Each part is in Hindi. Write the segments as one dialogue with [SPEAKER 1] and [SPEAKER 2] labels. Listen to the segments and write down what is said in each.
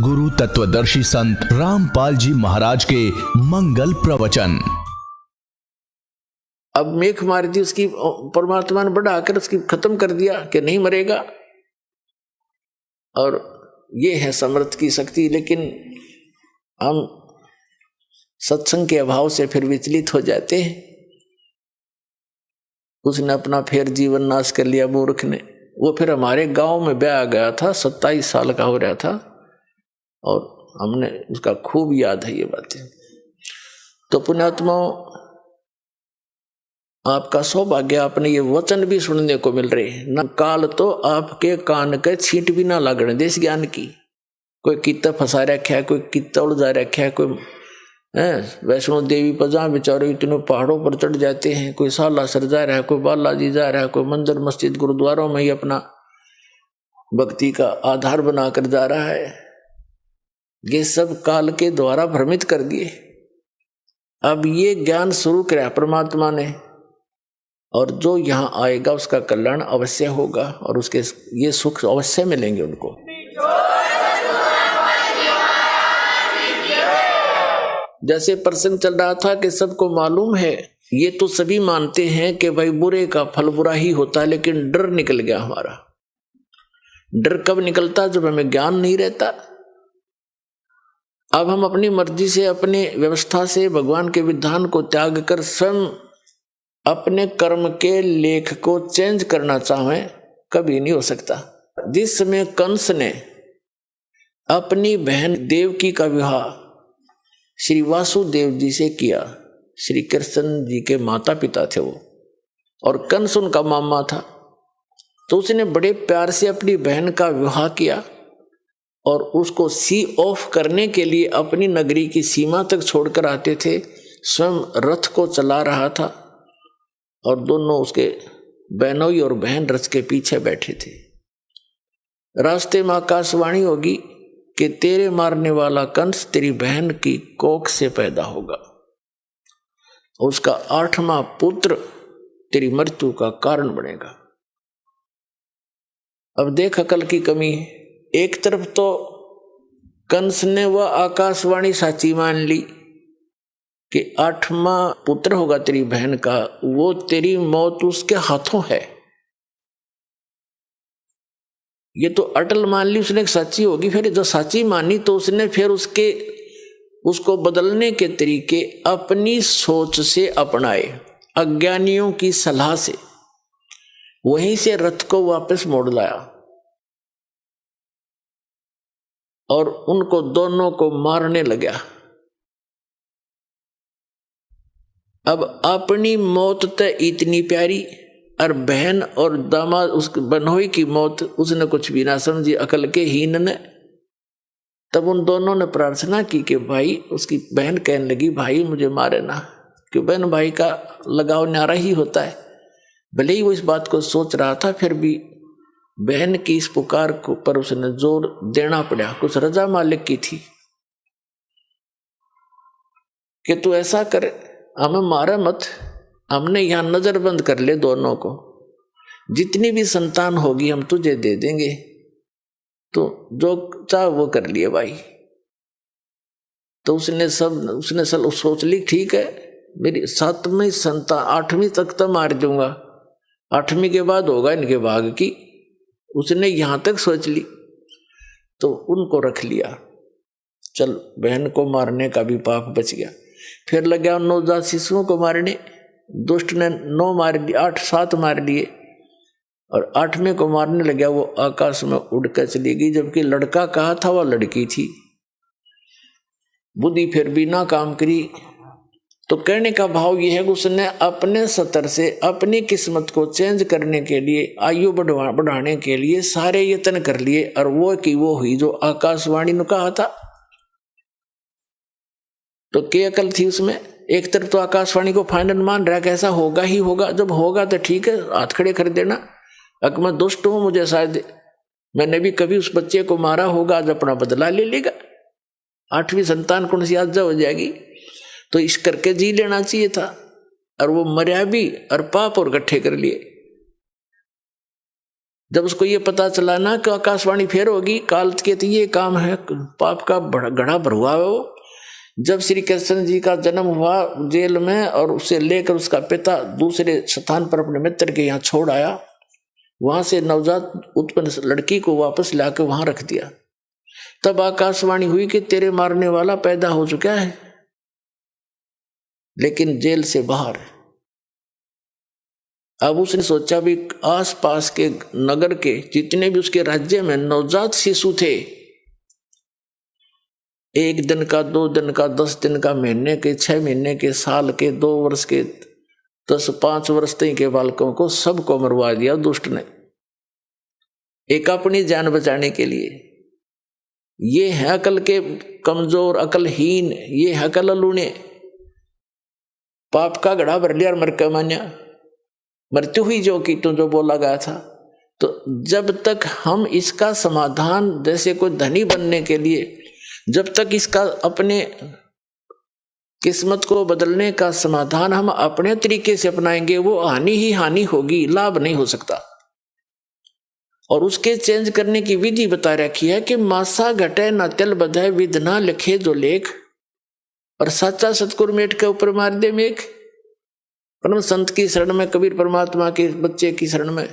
[SPEAKER 1] सद्गुरु तत्वदर्शी संत रामपाल जी महाराज के मंगल प्रवचन।
[SPEAKER 2] अब मेख मार दी उसकी, परमात्मा ने बढ़ाकर उसकी खत्म कर दिया कि नहीं मरेगा। और ये है समर्थ की शक्ति। लेकिन हम सत्संग के अभाव से फिर विचलित हो जाते हैं। उसने अपना फिर जीवन नाश कर लिया मूर्ख ने। वो फिर हमारे गांव में ब्याह गया था, 27 साल का हो रहा था, और हमने उसका खूब याद है ये बातें। तो पुण्यात्माओं, आपका सौभाग्य, आपने ये वचन भी सुनने को मिल रहे हैं ना। काल तो आपके कान के छींट भी ना लगने देश ज्ञान की। कोई कितना फंसा रखा है, कोई कितना उलझा रखा है, कोई वैष्णो देवी पर जहाँ बेचारे इतने पहाड़ों पर चढ़ जाते हैं, कोई सालासर जा रहा है, कोई बालाजी जा रहा है, कोई मंदिर मस्जिद गुरुद्वारों में ही अपना भक्ति का आधार बनाकर जा रहा है। ये सब काल के द्वारा भ्रमित कर दिए। अब ये ज्ञान शुरू किया परमात्मा ने, और जो यहाँ आएगा उसका कल्याण अवश्य होगा और उसके ये सुख अवश्य मिलेंगे उनको। जैसे प्रसंग चल रहा था कि सबको मालूम है, ये तो सभी मानते हैं कि भाई बुरे का फल बुरा ही होता है, लेकिन डर निकल गया हमारा। डर कब निकलता? जब हमें ज्ञान नहीं रहता। अब हम अपनी मर्जी से, अपने व्यवस्था से भगवान के विधान को त्याग कर स्वयं अपने कर्म के लेख को चेंज करना चाहें, कभी नहीं हो सकता। जिस समय कंस ने अपनी बहन देवकी का विवाह श्री वासुदेव जी से किया, श्री कृष्ण जी के माता पिता थे वो, और कंस उनका मामा था, तो उसने बड़े प्यार से अपनी बहन का विवाह किया और उसको सी ऑफ करने के लिए अपनी नगरी की सीमा तक छोड़कर आते थे। स्वयं रथ को चला रहा था और दोनों उसके बहनोई और बहन रथ के पीछे बैठे थे। रास्ते में आकाशवाणी होगी कि तेरे मारने वाला कंस तेरी बहन की कोख से पैदा होगा, उसका 8वां पुत्र तेरी मृत्यु का कारण बनेगा। अब देख अकल की कमी है। एक तरफ तो कंस ने वह आकाशवाणी साची मान ली कि 8वां पुत्र होगा तेरी बहन का, वो तेरी मौत उसके हाथों है। ये तो अटल मान ली उसने, सच्ची होगी। फिर जो सच्ची मानी तो उसने फिर उसको बदलने के तरीके अपनी सोच से अपनाए, अज्ञानियों की सलाह से। वहीं से रथ को वापस मोड़ लाया और उनको दोनों को मारने लगा। अब अपनी मौत तो इतनी प्यारी, और बहन और दामाद उस बनोई की मौत उसने कुछ भी ना समझी, अकल के हीन ने। तब उन दोनों ने प्रार्थना की कि भाई, उसकी बहन कहने लगी भाई मुझे मारे ना, क्यों बहन भाई का लगाव न्यारा ही होता है। भले ही वो इस बात को सोच रहा था, फिर भी बहन की इस पुकार को पर उसने जोर देना पड़ा। कुछ रजा मालिक की थी कि तू ऐसा कर, हमें मारा मत, हमने यहां नजरबंद कर ले दोनों को, जितनी भी संतान होगी हम तुझे दे देंगे, तो जो चाह वो कर लिए भाई। तो उसने सब सोच ली, ठीक है मेरी 7वीं संतान, 8वीं तक तो मार दूंगा, 8वीं के बाद होगा इनके भाग की। उसने यहां तक सोच ली, तो उनको रख लिया। चल, बहन को मारने का भी पाप बच गया। फिर लगा 9 शिशुओं को मारने। दुष्ट ने 9 मार दिए, 8-7 मार लिए, और 8वें को मारने लगा। वो आकाश में उड़कर चली गई, जबकि लड़का कहा था वह लड़की थी। बुद्धि फिर भी ना काम करी। तो कहने का भाव यह है कि उसने अपने स्तर से अपनी किस्मत को चेंज करने के लिए, आयु बढ़ाने के लिए सारे यत्न कर लिए, और वो की वो हुई जो आकाशवाणी ने कहा था। तो क्या अकल थी उसमें? एक तरफ तो आकाशवाणी को फाइनल मान रहा है कि ऐसा होगा ही होगा, जब होगा तो ठीक है, हाथ खड़े कर देना। अगर मैं दुष्ट हूं, मुझे शायद मैंने भी कभी उस बच्चे को मारा होगा, आज अपना बदला ले लेगा, 8वीं संतान कौन सी आज हो जाएगी, तो इस करके जी लेना चाहिए था। और वो मर्या भी और पाप और इकट्ठे कर लिए। जब उसको ये पता चला ना कि आकाशवाणी फेर होगी, काल के तो ये काम है, पाप का घड़ा भरुआ है वो। जब श्री कृष्ण जी का जन्म हुआ जेल में, और उसे लेकर उसका पिता दूसरे स्थान पर अपने मित्र के यहाँ छोड़ आया, वहां से नवजात उत्पन्न लड़की को वापस लाकर वहां रख दिया। तब आकाशवाणी हुई कि तेरे मारने वाला पैदा हो चुका है, लेकिन जेल से बाहर। अब उसने सोचा भी आसपास के नगर के जितने भी उसके राज्य में नवजात शिशु थे, 1 दिन का, 2 दिन का, 10 दिन का, महीने के, 6 महीने के, साल के, 2 वर्ष के, 5 वर्ष तक के बालकों को सबको मरवा दिया दुष्ट ने, एक अपनी जान बचाने के लिए। ये है अकल के कमजोर, अकलहीन, ये है अकल लूने, पाप का घड़ा भर लिया और मर के मान्या, मृत्यु हुई जो की तो जो बोला गया था। तो जब तक हम इसका समाधान, जैसे कोई धनी बनने के लिए, जब तक इसका अपने किस्मत को बदलने का समाधान हम अपने तरीके से अपनाएंगे, वो हानि ही हानि होगी, लाभ नहीं हो सकता। और उसके चेंज करने की विधि बता रखी है कि मासा घटे न तिल बधाए, विध ना लिखे जो लेख, और साचा सतगुरु मेट के ऊपर मार दे मेघ। परम संत की शरण में, कबीर परमात्मा के बच्चे की शरण में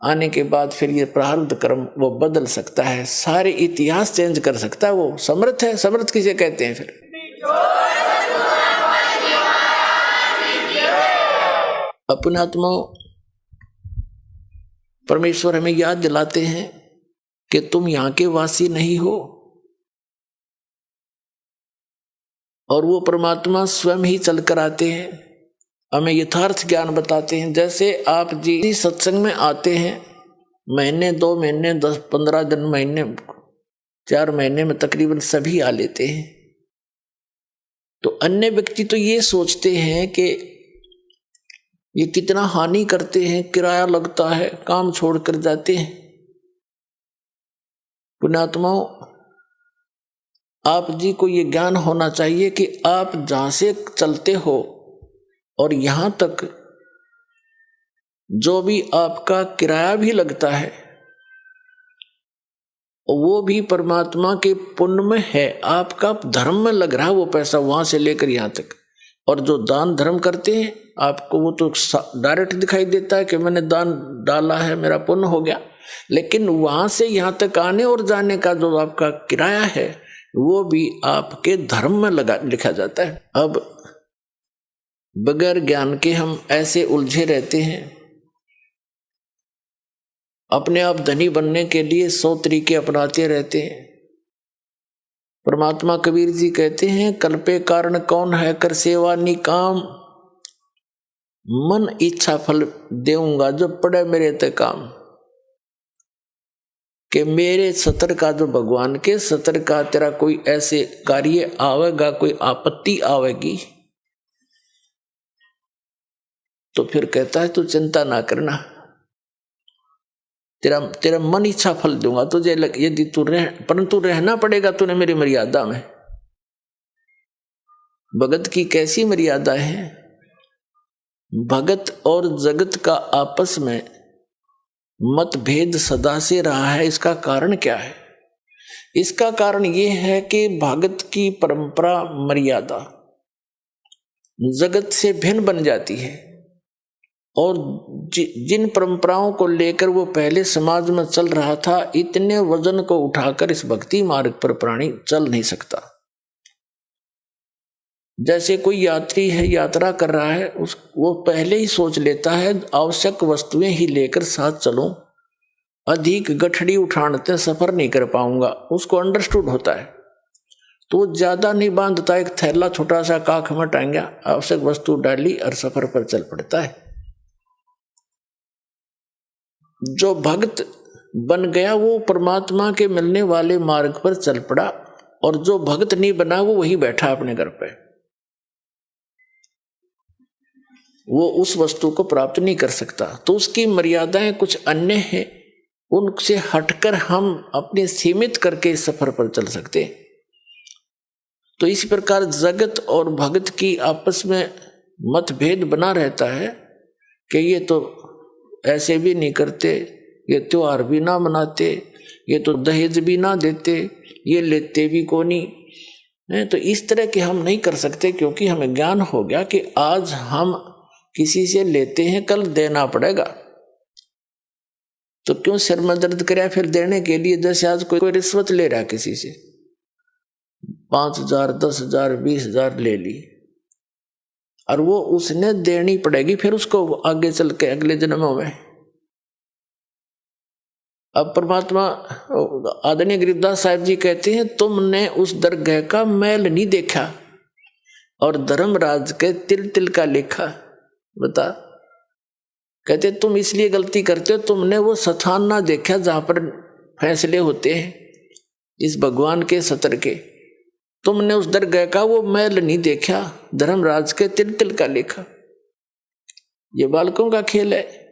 [SPEAKER 2] आने के बाद फिर ये प्रारब्ध कर्म वो बदल सकता है, सारे इतिहास चेंज कर सकता है। वो समर्थ है। समर्थ किसे कहते हैं? फिर अपने आत्मा परमेश्वर हमें याद दिलाते हैं कि तुम यहां के वासी नहीं हो, और वो परमात्मा स्वयं ही चलकर आते हैं, हमें यथार्थ ज्ञान बताते हैं। जैसे आप जी सत्संग में आते हैं, महीने, 2 महीने, 10-15 दिन, महीने, 4 महीने में तकरीबन सभी आ लेते हैं। तो अन्य व्यक्ति तो ये सोचते हैं कि ये कितना हानि करते हैं, किराया लगता है, काम छोड़कर जाते हैं। पुण्यात्माओं, आप जी को ये ज्ञान होना चाहिए कि आप जहां से चलते हो और यहां तक जो भी आपका किराया भी लगता है, वो भी परमात्मा के पुण्य में है, आपका धर्म में लग रहा है वो पैसा, वहां से लेकर यहां तक। और जो दान धर्म करते हैं, आपको वो तो डायरेक्ट दिखाई देता है कि मैंने दान डाला है, मेरा पुण्य हो गया, लेकिन वहां से यहां तक आने और जाने का जो आपका किराया है, वो भी आपके धर्म में लिखा जाता है। अब बगैर ज्ञान के हम ऐसे उलझे रहते हैं, अपने आप धनी बनने के लिए 100 तरीके अपनाते रहते हैं। परमात्मा कबीर जी कहते हैं, कल्पे कारण कौन है कर सेवा निकाम, मन इच्छा फल देऊंगा जो पड़े मेरे ते काम। कि मेरे सतर का, जो भगवान के सतर का तेरा कोई ऐसे कार्य आवेगा, कोई आपत्ति आवेगी, तो फिर कहता है तू चिंता ना करना, तेरा मन इच्छा फल दूंगा तुझे। यदि तू परंतु रहना पड़ेगा तूने मेरी मर्यादा में। भगत की कैसी मर्यादा है? भगत और जगत का आपस में मतभेद सदा से रहा है। इसका कारण क्या है? इसका कारण यह है कि भगत की परंपरा, मर्यादा जगत से भिन्न बन जाती है, और जिन परंपराओं को लेकर वो पहले समाज में चल रहा था, इतने वजन को उठाकर इस भक्ति मार्ग पर प्राणी चल नहीं सकता। जैसे कोई यात्री है, यात्रा कर रहा है, वो पहले ही सोच लेता है आवश्यक वस्तुएं ही लेकर साथ चलूं, अधिक गठड़ी उठाते सफर नहीं कर पाऊंगा, उसको अंडरस्टूड होता है, तो ज्यादा नहीं बांधता, एक थैला छोटा सा काख में टांगा, आवश्यक वस्तु डाली और सफर पर चल पड़ता है। जो भक्त बन गया वो परमात्मा के मिलने वाले मार्ग पर चल पड़ा, और जो भक्त नहीं बना वो वही बैठा अपने घर पे, वो उस वस्तु को प्राप्त नहीं कर सकता। तो उसकी मर्यादाएं कुछ अन्य हैं, उनसे हटकर हम अपने सीमित करके इस सफर पर चल सकते हैं। तो इसी प्रकार जगत और भगत की आपस में मतभेद बना रहता है कि ये तो ऐसे भी नहीं करते, ये त्योहार भी ना मनाते, ये तो दहेज भी ना देते, ये लेते भी कोनी। तो इस तरह के हम नहीं कर सकते, क्योंकि हमें ज्ञान हो गया कि आज हम किसी से लेते हैं, कल देना पड़ेगा। तो क्यों सिर में दर्द कराया फिर देने के लिए? जैसे आज कोई रिश्वत ले रहा है किसी से, 5,000, 10,000, 20,000 ले ली, और वो उसने देनी पड़ेगी फिर उसको आगे चल के अगले जन्मों में। अब परमात्मा आदरणीय गरीबदास साहिब जी कहते हैं, तुमने उस दरगाह का मैल नहीं देखा और धर्मराज के तिल तिल का लेखा। बता, कहते तुम इसलिए गलती करते हो, तुमने वो स्थान ना देखा जहां पर फैसले होते हैं इस भगवान के सत्र के। तुमने उस दरगाह का वो मैल नहीं देखा, धर्मराज के तिल तिल का लेखा। ये बालकों का खेल है।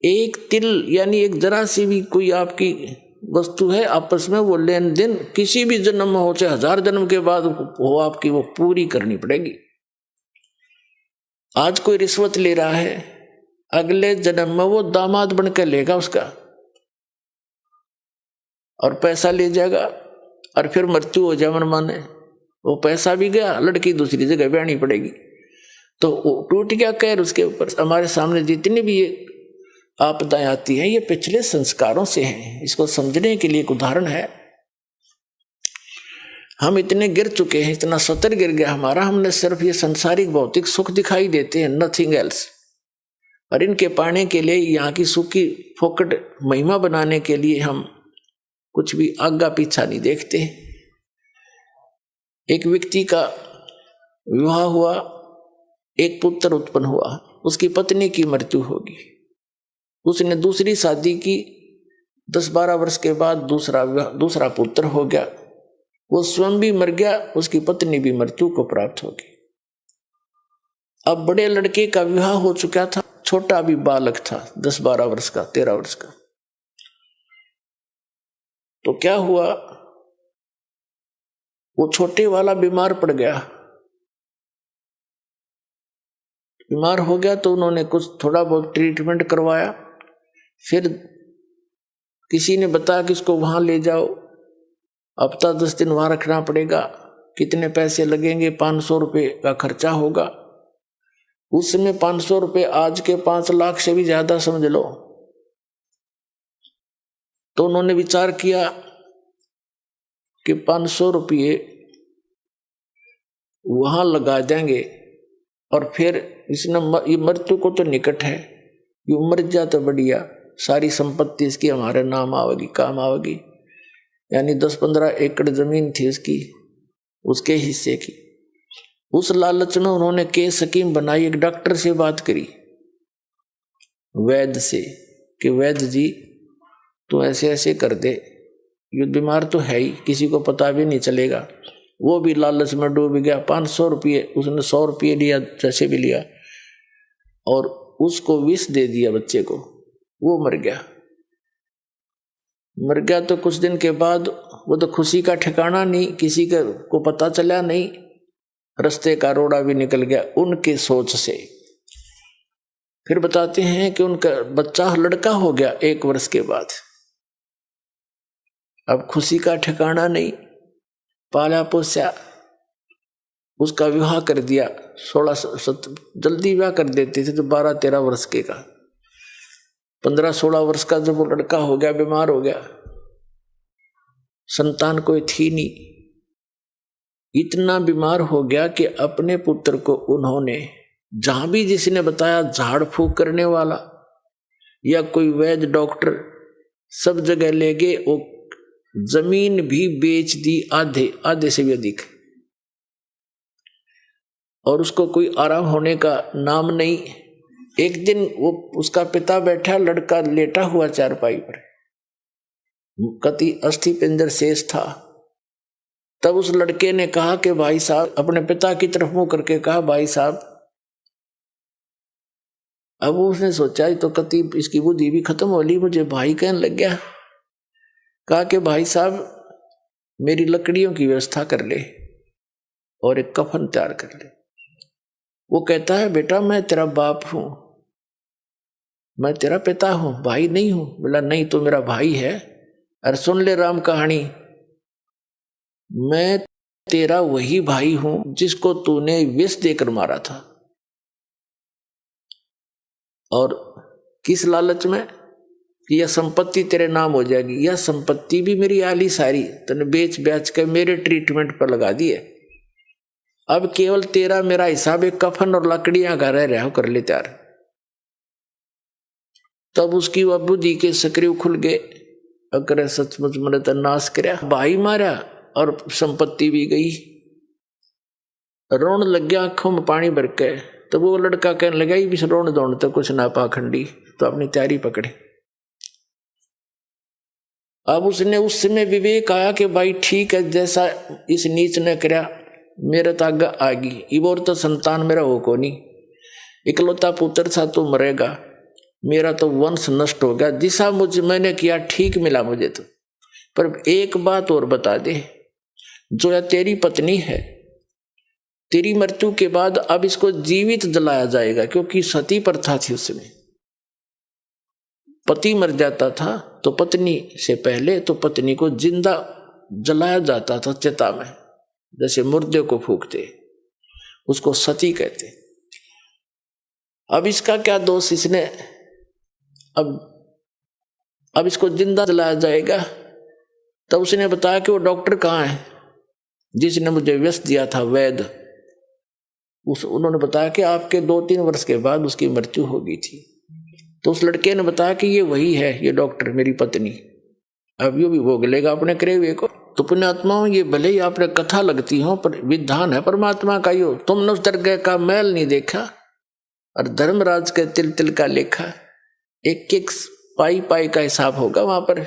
[SPEAKER 2] एक तिल यानी एक जरा सी भी कोई आपकी वस्तु है, आपस में वो लेन देन किसी भी जन्म में हो, चाहे 1000 जन्म के बाद हो, आपकी वो पूरी करनी पड़ेगी। आज कोई रिश्वत ले रहा है, अगले जन्म में वो दामाद बनकर लेगा उसका और पैसा ले जाएगा, और फिर मृत्यु हो जाए मन माने, वो पैसा भी गया, लड़की दूसरी जगह ब्याहनी पड़ेगी। तो टूट गया कहर उसके ऊपर। हमारे सामने जितनी भी ये आपदाएं आती हैं, ये पिछले संस्कारों से हैं। इसको समझने के लिए एक उदाहरण है। हम इतने गिर चुके हैं, इतना सतर गिर गया हमारा, हमने सिर्फ ये संसारिक भौतिक सुख दिखाई देते हैं, नथिंग एल्स। और इनके पाने के लिए, यहाँ की सुख की फोकट महिमा बनाने के लिए हम कुछ भी आगा पीछा नहीं देखते। एक व्यक्ति का विवाह हुआ, एक पुत्र उत्पन्न हुआ, उसकी पत्नी की मृत्यु होगी, उसने दूसरी शादी की, 10-12 वर्ष के बाद दूसरा पुत्र हो गया, वो स्वयं भी मर गया, उसकी पत्नी भी मृत्यु को प्राप्त होगी। अब बड़े लड़के का विवाह हो चुका था, छोटा भी बालक था, 10-12 वर्ष का, 13 वर्ष का। तो क्या हुआ, वो छोटे वाला बीमार पड़ गया। बीमार हो गया तो उन्होंने कुछ थोड़ा बहुत ट्रीटमेंट करवाया, फिर किसी ने बताया कि इसको वहां ले जाओ, हफ्ता 10 दिन वहां रखना पड़ेगा, कितने पैसे लगेंगे, 500 रुपये का खर्चा होगा। उस समय 500 रुपये आज के 5 लाख से भी ज्यादा समझ लो। तो उन्होंने विचार किया कि 500 रुपये वहां लगा देंगे, और फिर इसने ये मृत्यु को तो निकट है, ये मर जा तो बढ़िया, सारी संपत्ति इसकी हमारे नाम आवेगी, काम आवेगी। यानी 10-15 एकड़ जमीन थी उसकी, उसके हिस्से की। उस लालच में उन्होंने के स्कीम बनाई, एक डॉक्टर से बात करी, वैद्य से, कि वैद्य जी तू ऐसे ऐसे कर दे, ये बीमार तो है ही, किसी को पता भी नहीं चलेगा। वो भी लालच में डूब गया। 500 रुपये, उसने 100 रुपये लिया, जैसे भी लिया, और उसको विष दे दिया बच्चे को, वो मर गया। मर गया तो कुछ दिन के बाद वो तो खुशी का ठिकाना नहीं, किसी को पता चला नहीं, रास्ते का रोड़ा भी निकल गया उनके सोच से। फिर बताते हैं कि उनका बच्चा लड़का हो गया 1 वर्ष के बाद। अब खुशी का ठिकाना नहीं, पाला पोसा, उसका विवाह कर दिया। 16 जल्दी विवाह कर देते थे तो 12-13 वर्ष के का, 15-16 वर्ष का जब वो लड़का हो गया, बीमार हो गया, संतान कोई थी नहीं, इतना बीमार हो गया कि अपने पुत्र को उन्होंने जहां भी जिसने बताया, झाड़ फूक करने वाला या कोई वैद्य डॉक्टर, सब जगह ले गए, वो जमीन भी बेच दी, आधे से भी अधिक, और उसको कोई आराम होने का नाम नहीं। एक दिन वो उसका पिता बैठा, लड़का लेटा हुआ चारपाई पर, कति अस्थि पिंजर शेष था। तब उस लड़के ने कहा कि भाई साहब, अपने पिता की तरफ मुंह करके कहा, भाई साहब। अब उसने सोचा तो कति इसकी बुद्धि भी खत्म हो ली, मुझे भाई कहने लग गया। कहा कि भाई साहब मेरी लकड़ियों की व्यवस्था कर ले और एक कफन तैयार कर ले। वो कहता है बेटा मैं तेरा बाप हूं, मैं तेरा पिता हूं, भाई नहीं हूं। बोला नहीं, तो मेरा भाई है। अरे सुन ले राम कहानी, मैं तेरा वही भाई हूं जिसको तूने विष देकर मारा था। और किस लालच में कि यह संपत्ति तेरे नाम हो जाएगी। यह संपत्ति भी मेरी आली सारी तूने बेच बेच कर मेरे ट्रीटमेंट पर लगा दी है। अब केवल तेरा मेरा हिसाब एक कफन और लकड़ियां का रह रहा हो, कर ले त्यार। तब उसकी वह बुद्धि के सक्रिय खुल गए। अगर सचमुच मैंने तो नाश करया, भाई मारा और संपत्ति भी गई। रोन लग गया आंखों में पानी भर के। तो वो लड़का कहने लगा भी रोन दौड़ तो कुछ ना पाखंडी, तो अपनी तैयारी पकड़े। अब उसने उस समय विवेक आया कि भाई ठीक है, जैसा इस नीच ने करया मेरे तो आगे आगी। इबोर तो संतान मेरा हो को नहीं, इकलौता पुत्र था तो मरेगा, मेरा तो वंश नष्ट हो गया। जिसा मुझे मैंने किया ठीक मिला मुझे तो। पर एक बात और बता दे, जो या तेरी पत्नी है, तेरी मृत्यु के बाद अब इसको जीवित जलाया जाएगा, क्योंकि सती प्रथा थी उसमें। पति मर जाता था तो पत्नी से पहले तो पत्नी को जिंदा जलाया जाता था चिता में, जैसे मुर्दे को फूकते, उसको सती कहते। अब इसका क्या दोष, इसने अब इसको जिंदा जलाया जाएगा। तब उसने बताया कि वो डॉक्टर कहाँ है जिसने मुझे व्यस्त दिया था, वैद्य। उन्होंने बताया कि आपके 2-3 वर्ष के बाद उसकी मृत्यु हो गई थी। तो उस लड़के ने बताया कि ये वही है, ये डॉक्टर मेरी पत्नी, अब ये भी भोग लेगा अपने करे हुए को। तो पुण्यात्माओं, ये भले ही आपने कथा लगती हो, पर विधान है परमात्मा का। यो तुमने उस दरगाह का मैल नहीं देखा और धर्मराज के तिल तिल का लेखा, एक एक पाई पाई का हिसाब होगा वहां पर।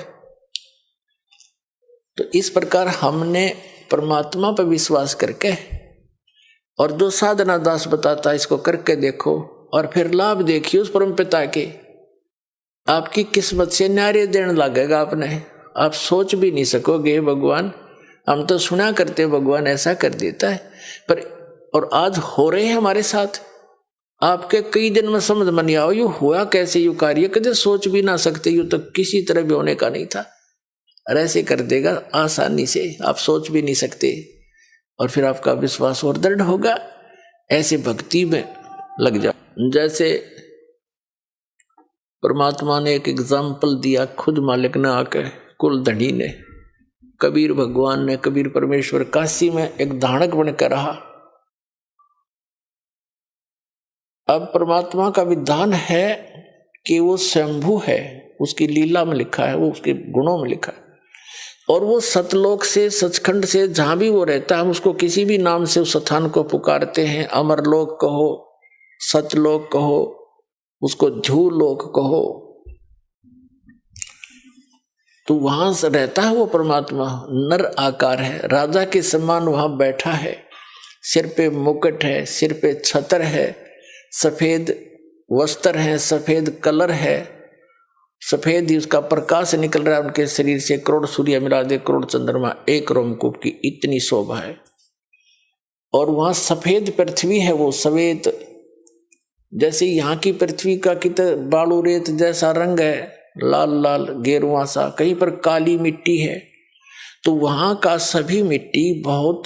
[SPEAKER 2] तो इस प्रकार हमने परमात्मा पर विश्वास करके, और जो साधना दास बताता इसको करके देखो और फिर लाभ देखिए उस परम पिता के। आपकी किस्मत से न्यारे देने लगेगा आपने, आप सोच भी नहीं सकोगे भगवान, हम तो सुना करते भगवान ऐसा कर देता है, पर और आज हो रहे हैं हमारे साथ। आपके कई दिन में समझ में नहीं आओ यू हुआ कैसे, यू कार्य कदे सोच भी ना सकते, यू तो किसी तरह भी होने का नहीं था, और ऐसे कर देगा आसानी से, आप सोच भी नहीं सकते। और फिर आपका विश्वास और दृढ़ होगा, ऐसे भक्ति में लग जाओ। जैसे परमात्मा ने एक एग्जाम्पल दिया, खुद मालिक ने आके, कुल धनी ने, कबीर भगवान ने, कबीर परमेश्वर काशी में एक धानक बनकर रहा। अब परमात्मा का विधान है कि वो स्वयंभू है, उसकी लीला में लिखा है, वो उसके गुणों में लिखा है। और वो सतलोक से, सचखंड से, जहां भी वो रहता है, हम उसको किसी भी नाम से उस स्थान को पुकारते हैं। अमरलोक कहो, सतलोक कहो, उसको ध्रुवलोक कहो, तो वहां से रहता है वो परमात्मा। नर आकार है, राजा के समान वहां बैठा है, सिर पे मुकुट है, सिर पे छत्र है, सफेद वस्त्र है, सफेद कलर है, सफेद ही उसका प्रकाश निकल रहा है उनके शरीर से। करोड़ सूर्य मिला दे, करोड़ चंद्रमा, एक रोमकूप की इतनी शोभा है। और वहां सफेद पृथ्वी है, वो सफेद, जैसे यहाँ की पृथ्वी का कितना बालू रेत जैसा रंग है, लाल लाल गेरुआ सा, कहीं पर काली मिट्टी है, तो वहां का सभी मिट्टी बहुत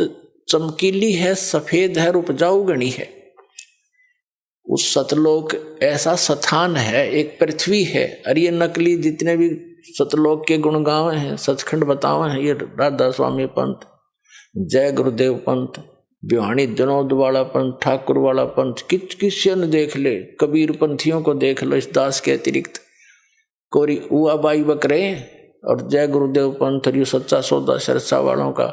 [SPEAKER 2] चमकीली है, सफेद है, उपजाऊ गणी है। उस सतलोक ऐसा स्थान है, एक पृथ्वी है। और ये नकली जितने भी सतलोक के गुणगांव हैं, सचखंड बतावे हैं, ये राधा स्वामी पंथ, जय गुरुदेव पंथ, बिहानी जनोद वाला पंथ, ठाकुर वाला पंथ, किसी ने देख ले, कबीर पंथियों को देख लो, इस दास के अतिरिक्त कोरी उआ बाई बकरे, और जय गुरुदेव पंथ, और ये सच्चा सौदा सरसा वालों का,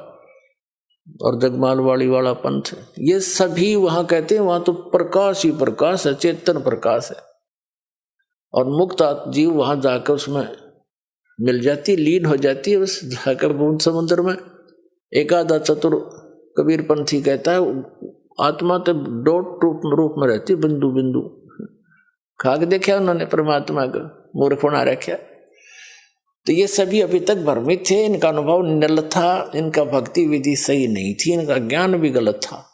[SPEAKER 2] और जगमाल वाली वाला पंथ, ये सभी वहां कहते हैं, वहां तो प्रकाश ही प्रकाश है, चेतन प्रकाश है। और मुक्त जीव वहां जाकर उसमें मिल जाती, लीन हो जाती है, बस जाकर बूंद समुद्र में। एक आधा चतुर कबीर पंथी कहता है आत्मा तो डॉट रूप में रहती, बिंदु बिंदु। खाक देखा उन्होंने परमात्मा को, मूर्ख बना रखा। तो ये सभी अभी तक भ्रमित थे, इनका अनुभव निल था, इनका भक्ति विधि सही नहीं थी, इनका ज्ञान भी गलत था,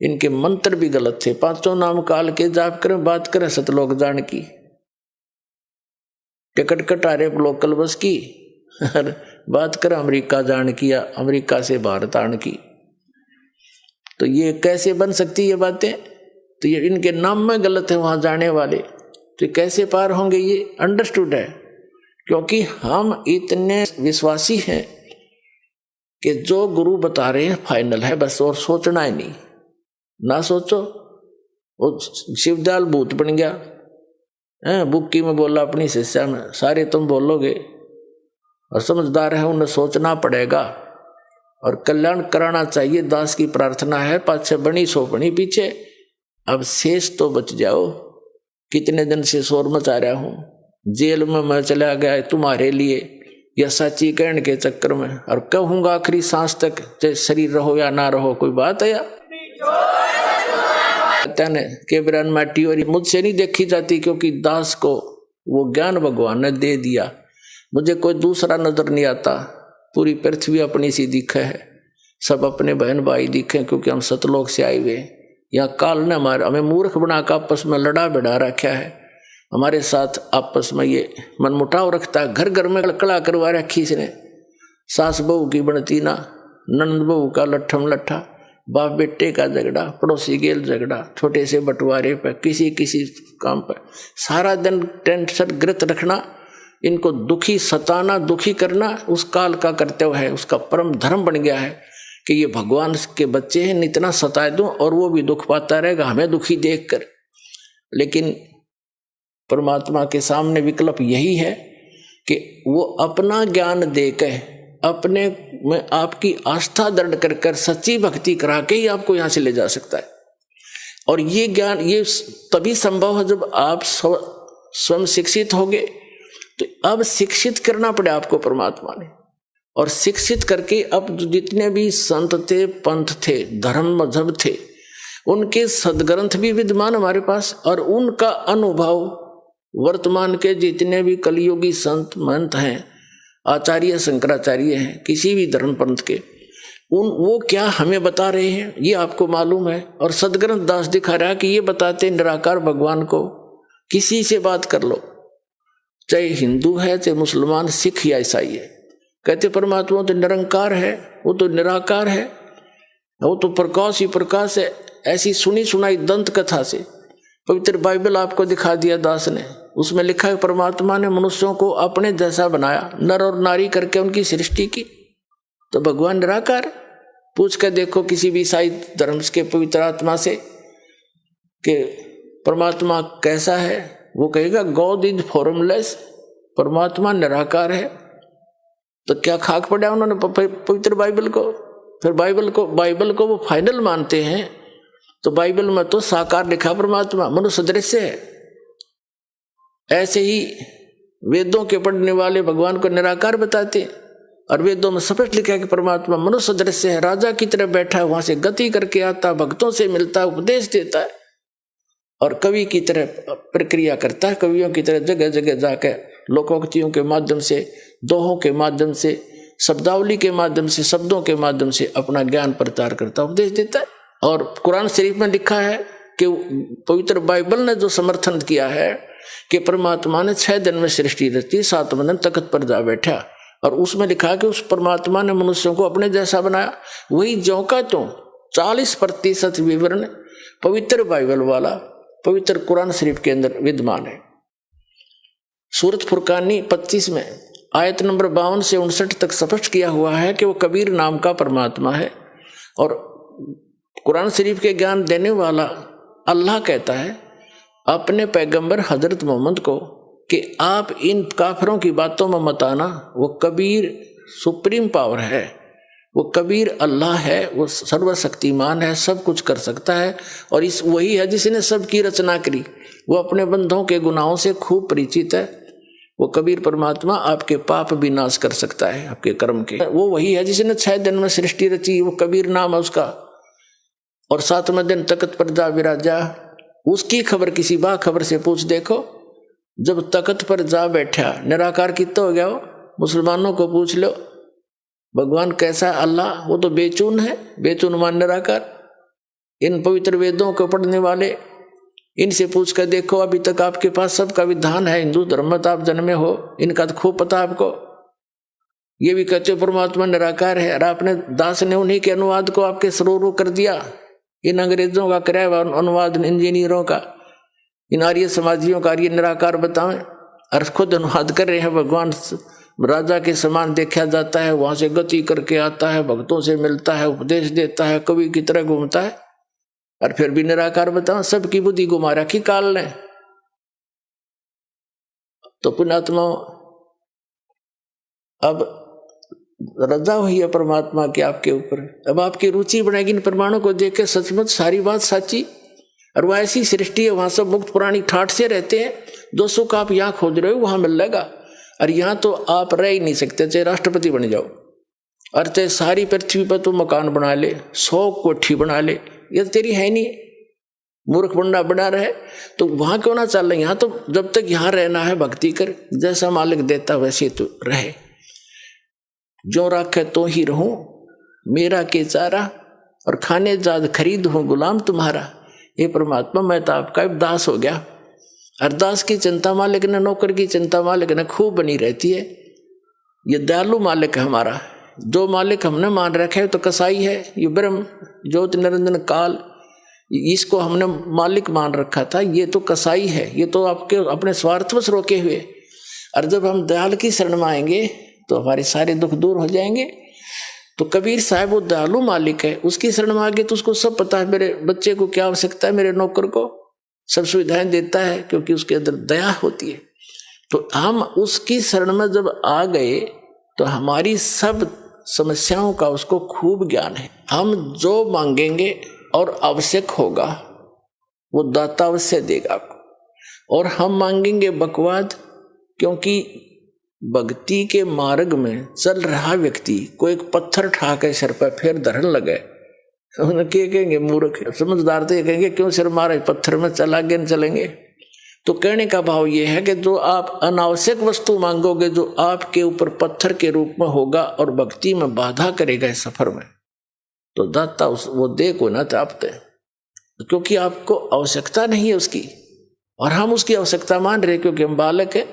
[SPEAKER 2] इनके मंत्र भी गलत थे। 5 नाम काल के जाप करें, बात करें सतलोक जान की, टिकट कटा रहे लोकल बस की, बात कर अमेरिका जाने की या अमेरिका से भारत आने की। तो ये कैसे बन सकती ये बातें? तो ये इनके नाम में गलत है वहां जाने वाले, तो कैसे पार होंगे? ये अंडरस्टूड है, क्योंकि हम इतने विश्वासी हैं कि जो गुरु बता रहे हैं फाइनल है बस, और सोचना ही नहीं। ना सोचो, वो शिवदयाल भूत बन गया, बुक्की में बोला अपनी शिष्या में, सारे तुम बोलोगे, और समझदार है उन्हें सोचना पड़ेगा और कल्याण कराना चाहिए। दास की प्रार्थना है, पाछे बनी सो बनी पीछे, अब शेष तो बच जाओ। कितने दिन से शोर मचा रहा हूं, जेल में मैं चला गया तुम्हारे लिए, या सच्ची कहने के चक्कर में, और कहूंगा आखिरी सांस तक, चाहे शरीर रहो या ना रहो, कोई बात है या के बिरान माटी और मुझसे नहीं देखी जाती, क्योंकि दास को वो ज्ञान भगवान ने दे दिया। मुझे कोई दूसरा नजर नहीं आता, पूरी पृथ्वी अपनी सी दिखे है, सब अपने बहन भाई दिखे, क्योंकि हम सतलोक से आए हुए। यहाँ काल ने हमें मूर्ख बनाकर आपस में लड़ा बिड़ा रखा है, हमारे साथ आपस में ये मनमुटाव रखता है। घर घर में कड़ा करवा रखी इसने, सास बहू की बनती ना, नंद बहू का लट्ठम लट्ठा, बाप बेटे का झगड़ा, पड़ोसी गेल झगड़ा, छोटे से बंटवारे पर, किसी किसी काम पर सारा दिन टेंशन ग्रत रखना, इनको दुखी सताना, दुखी करना उस काल का कर्तव्य है, उसका परम धर्म बन गया है कि ये भगवान के बच्चे हैं, इतना सताए दूं और वो भी दुख पाता रहेगा हमें दुखी देखकर। लेकिन परमात्मा के सामने विकल्प यही है कि वो अपना ज्ञान देकर, अपने में आपकी आस्था दृढ़ कर कर सच्ची भक्ति करा के ही आपको यहां से ले जा सकता है। और ये ज्ञान ये तभी संभव है जब आप स्वयं शिक्षित होगे। तो अब शिक्षित करना पड़े आपको परमात्मा ने, और शिक्षित करके अब जितने भी संत थे, पंथ थे, धर्म मजहब थे, उनके सदग्रंथ भी विद्यमान हमारे पास, और उनका अनुभव वर्तमान के जितने भी कलियुगी संत महंत हैं, आचार्य शंकराचार्य हैं, किसी भी धर्म पंथ के, वो क्या हमें बता रहे हैं ये आपको मालूम है। और सदग्रंथ दास दिखा रहा है कि ये बताते निराकार भगवान को, किसी से बात कर लो, चाहे हिंदू है, चाहे मुसलमान, सिख या ईसाई है, कहते परमात्मा तो निरंकार है, वो तो निराकार है, वो तो प्रकाश ही प्रकाश है। ऐसी सुनी सुनाई दंत कथा से पवित्र बाइबल आपको दिखा दिया दास ने, उसमें लिखा है परमात्मा ने मनुष्यों को अपने जैसा बनाया, नर और नारी करके उनकी सृष्टि की। तो भगवान निराकार, पूछ कर देखो किसी भी ईसाई धर्म के पवित्र आत्मा से कि परमात्मा कैसा है, वो कहेगा गॉड इज फॉर्मलेस, परमात्मा निराकार है। तो क्या खाक पड़ा उन्होंने पवित्र बाइबल को? फिर बाइबल को वो फाइनल मानते हैं। तो बाइबल में तो साकार लिखा परमात्मा, मनुष्य दृश्य है। ऐसे ही वेदों के पढ़ने वाले भगवान को निराकार बताते हैं, और वेदों में स्पष्ट लिखा है कि परमात्मा मनुष्य दृश्य है, राजा की तरह बैठा है, वहां से गति करके आता, भक्तों से मिलता है, उपदेश देता है, और कवि की तरह प्रक्रिया करता है, कवियों की तरह जगह जगह जाकर लोकोक्तियों के माध्यम से, दोहों के माध्यम से, शब्दावली के माध्यम से, शब्दों के माध्यम से अपना ज्ञान प्रचार करता, उपदेश देता है। और कुरान शरीफ में लिखा है कि पवित्र बाइबल ने जो समर्थन किया है कि परमात्मा ने 6 दिन में सृष्टि रची, 7वें दिन तख्त पर जा बैठा, और उसमें लिखा है कि उस परमात्मा ने मनुष्यों को अपने जैसा बनाया। वही ज्यों का त्यों 40% विवरण पवित्र बाइबल वाला पवित्र कुरान शरीफ के अंदर विद्यमान है। सूरत फुरकानी 25 में आयत नंबर 52 से 59 तक स्पष्ट किया हुआ है कि वो कबीर नाम का परमात्मा है। और कुरान शरीफ के ज्ञान देने वाला अल्लाह कहता है अपने पैगंबर हजरत मोहम्मद को कि आप इन काफिरों की बातों में मत आना, वो कबीर सुप्रीम पावर है, वो कबीर अल्लाह है, वो सर्वशक्तिमान है, सब कुछ कर सकता है, और इस वही है जिसने सबकी रचना करी, वो अपने बंधों के गुनाहों से खूब परिचित है। वो कबीर परमात्मा आपके पाप भी नाश कर सकता है, आपके कर्म के। वो वही है जिसने 6 दिन में सृष्टि रची, वो कबीर नाम है उसका। और 7वें दिन तख्त पर जा विराजा, उसकी खबर किसी बा खबर से पूछ देखो, जब तख्त पर जा बैठा निराकार कितना हो गया। वो मुसलमानों को पूछ लो भगवान कैसा है अल्लाह, वो तो बेचून है, बेचून मान निराकार। इन पवित्र वेदों को पढ़ने वाले इनसे पूछ कर देखो, अभी तक आपके पास सबका विधान है, हिंदू धर्म में आप जन्मे हो, इनका तो खूब पता आपको। ये भी कहते हो परमात्मा निराकार है, और आपने दास ने उन्हीं के अनुवाद को आपके सरोवर कर दिया। इन अंग्रेजों का कराया हुआ अनुवाद, इंजीनियरों का, इन आर्य समाजियों का आर्य निराकार बताएं, और खुद अनुवाद कर रहे हैं। भगवान राजा के समान देखा जाता है, वहां से गति करके आता है, भक्तों से मिलता है, उपदेश देता है, कवि की तरह घूमता है, और फिर भी निराकार बताओ। सबकी बुद्धि घुमा रखी काल ने। तो पुण्यात्मा, अब रजा हुई है परमात्मा की आपके ऊपर। अब आपकी रुचि बढ़ेगी इन प्रमाणों को देख के, सचमुच सारी बात सच्ची, और वह ऐसी सृष्टि है, वहां सब मुक्त प्राणी ठाठ से रहते हैं। जो सुख आप यहाँ खोज रहे हो वहां मिल जाएगा, और यहाँ तो आप रह ही नहीं सकते, चाहे राष्ट्रपति बन जाओ, और चाहे सारी पृथ्वी पर तो मकान बना ले, 100 कोठी बना ले, ये तो तेरी है नहीं। मूर्ख बंडा बना रहे तो वहां क्यों ना चल रहे। यहाँ तो जब तक यहाँ रहना है भक्ति कर, जैसा मालिक देता वैसे तो रहे। जो राखे तो ही रहूं, मेरा के चारा, और खाने जाद खरीद हूं गुलाम तुम्हारा। ये परमात्मा, मैं तो आपका दास हो गया। अरदास की चिंता मालिक ने, नौकर की चिंता मालिक ने खूब बनी रहती है। ये दयालु मालिक है हमारा। जो मालिक हमने मान रखे है तो कसाई है, ये ब्रह्म ज्योति निरंजन काल, इसको हमने मालिक मान रखा था, ये तो कसाई है, ये तो आपके अपने स्वार्थवश रोके हुए। और जब हम दयाल की शरण में आएंगे तो हमारे सारे दुख दूर हो जाएंगे। तो कबीर साहब वो दयालु मालिक है, उसकी शरण में आगे तो उसको सब पता है, मेरे बच्चे को क्या आवश्यकता है, मेरे नौकर को सब सुविधाएं देता है, क्योंकि उसके अंदर दया होती है। तो हम उसकी शरण में जब आ गए तो हमारी सब समस्याओं का उसको खूब ज्ञान है। हम जो मांगेंगे और आवश्यक होगा वो दाता अवश्य देगा आपको। और हम मांगेंगे बकवाद, क्योंकि भक्ति के मार्ग में चल रहा व्यक्ति को एक पत्थर ठा के सिर पर फिर धरन लगे, उनके कहेंगे मूर्ख। समझदार तो ये कहेंगे क्यों सिर मारे, पत्थर में चल आगे न चलेंगे। तो कहने का भाव ये है कि जो आप अनावश्यक वस्तु मांगोगे, जो आपके ऊपर पत्थर के रूप में होगा और भक्ति में बाधा करेगा इस सफर में, तो दाता वो दे को ना तापते, क्योंकि आपको आवश्यकता नहीं है उसकी, और हम उसकी आवश्यकता मान रहे क्योंकि हम बालक है।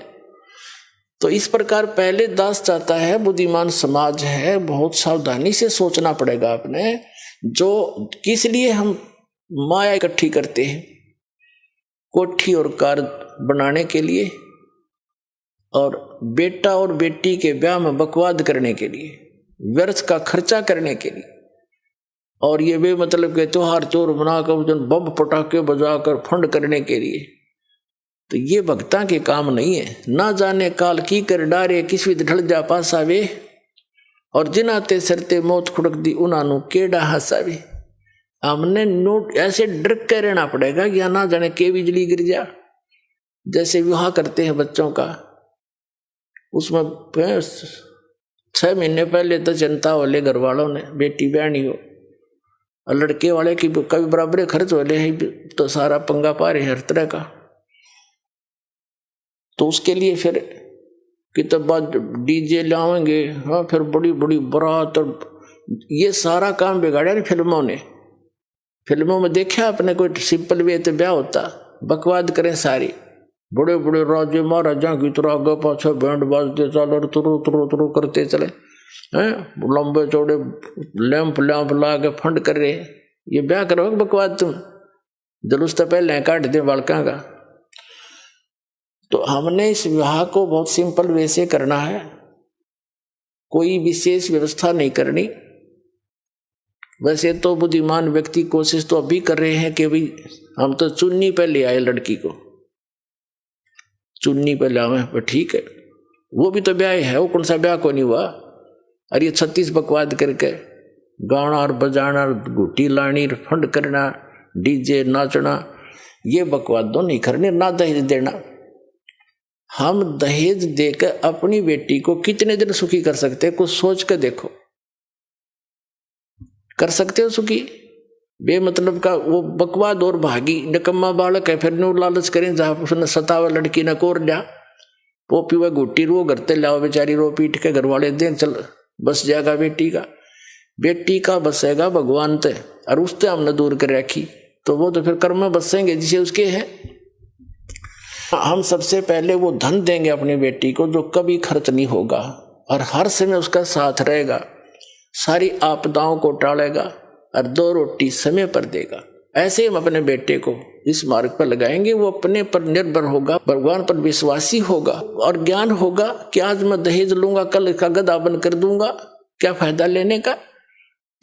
[SPEAKER 2] तो इस प्रकार पहले दास चाहता है, बुद्धिमान समाज है, बहुत सावधानी से सोचना पड़ेगा आपने। जो किस लिए हम माया इकट्ठी करते हैं, कोठी और कार बनाने के लिए, और बेटा और बेटी के ब्याह में बकवाद करने के लिए, व्यर्थ का खर्चा करने के लिए, और ये वे मतलब के त्योहार चोर बनाकर बम पटाखे बजाकर फंड करने के लिए। तो ये भक्ता के काम नहीं है। ना जाने काल की कर डारे, किस विध ढल जा पासावे, और जिनाते सरते मौत खुड़क दी उनानु केड़ा हसावे। हमने नोट ऐसे डर के रहना पड़ेगा या ना जाने के बिजली गिर जा। जैसे विवाह करते हैं बच्चों का, उसमें 6 महीने पहले तो चिंता वाले घर वालों ने, बेटी बहनी हो, और लड़के वाले की कभी बराबर खर्च वाले हैं, तो सारा पंगा पा रहे हर तरह का। तो उसके लिए फिर कितना डीजे लाएंगे, हाँ, फिर बड़ी बड़ी बारात, और ये सारा काम बिगाड़ा नहीं फिल्मों ने। फिल्मों में देखा आपने, कोई सिंपल वे तो ब्याह होता, बकवाद करें सारी, बड़े बड़े राजे महाराजा की तरह आगे पाछे बैंड बाजते चलो और तुरु तुरु तुरु करते चले हैं, लंबे चौड़े लैंप ला के फंड कर रहे। ये ब्याह करो बकवाद, तुम जुलूस तो पहले काट दे बालका का। तो हमने इस विवाह को बहुत सिंपल वैसे करना है, कोई विशेष व्यवस्था नहीं करनी। वैसे तो बुद्धिमान व्यक्ति कोशिश तो अभी कर रहे हैं कि भाई हम तो चुन्नी पे ले आए लड़की को, चुन्नी पे लावे, ठीक है, वो भी तो ब्याह है, वो कौन सा ब्याह को नहीं हुआ। और ये 36 बकवाद करके गाना और बजाना, घुटी लानी, फंड करना, डीजे नाचना, ये बकवाद तो नहीं करने। ना दहेज देना, हम दहेज देकर अपनी बेटी को कितने दिन सुखी कर सकते हैं, कुछ सोच कर देखो। कर सकते हो सुखी? बेमतलब का वो बकवाद और भागी निकम्मा बालक है, फिर नो लालच करें जहां उसने सतावा लड़की न कोर लिया, वो पीवा घुट्टी रो करते लाओ, बेचारी रो पीट के घर वाले दें, चल बस जाएगा बेटी का। बेटी का बसेगा भगवान ते, और उससे हमने दूर कर रखी। तो वो तो फिर कर्म में बसेंगे जिसे उसके हैं। हम सबसे पहले वो धन देंगे अपनी बेटी को जो कभी खर्च नहीं होगा और हर समय उसका साथ रहेगा, सारी आपदाओं को टालेगा और 2 रोटी समय पर देगा। ऐसे हम अपने बेटे को इस मार्ग पर लगाएंगे। वो अपने पर निर्भर होगा, भगवान पर विश्वासी होगा और ज्ञान होगा कि आज मैं दहेज लूंगा, कल इसका गधा बन कर दूंगा, क्या फायदा लेने का।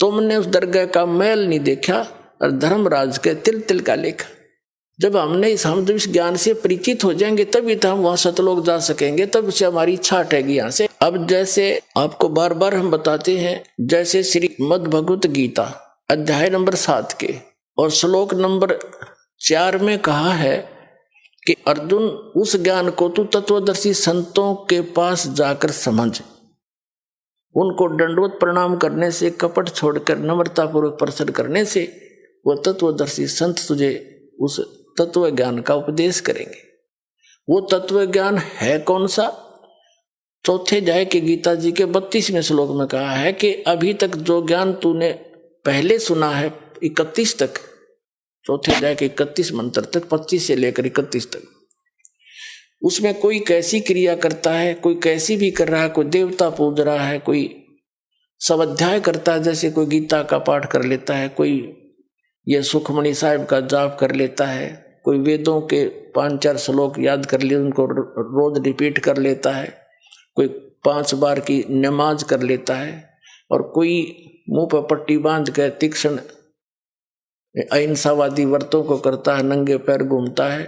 [SPEAKER 2] तुमने उस दरगाह का मैल नहीं देखा और धर्मराज के तिल तिल का लेखा। जब हम जब इस ज्ञान से परिचित हो जाएंगे तभी तो हम वहां सतलोक जा सकेंगे, तब से हमारी इच्छा हटेगी यहाँ से। अब जैसे आपको बार बार हम बताते हैं, जैसे श्री मद् भगवत गीता अध्याय नंबर 7 के और श्लोक नंबर 4 में कहा है कि अर्जुन उस ज्ञान को तू तत्वदर्शी संतों के पास जाकर समझ, उनको दंडवत प्रणाम करने से, कपट छोड़कर नम्रतापूर्वक प्रश्न करने से वो तत्वदर्शी संत तुझे उस तत्व ज्ञान का उपदेश करेंगे। वो तत्व ज्ञान है कौन सा? चौथे अध्याय के गीता जी के 32वें श्लोक में कहा है कि अभी तक जो ज्ञान तूने पहले सुना है 31 तक, चौथे अध्याय के 31 मंत्र तक, 25 से लेकर 31 तक, उसमें कोई कैसी क्रिया करता है, कोई कैसी भी कर रहा है, कोई देवता पूज रहा है, कोई स्वाध्याय करता है, जैसे कोई गीता का पाठ कर लेता है, कोई ये सुखमणि साहिब का जाप कर लेता है, कोई वेदों के 5-4 श्लोक याद कर लिए उनको रोज रिपीट कर लेता है, कोई 5 बार की नमाज कर लेता है, और कोई मुंह पर पट्टी बांध कर तीक्ष्ण अहिंसावादी व्रतों को करता है, नंगे पैर घूमता है,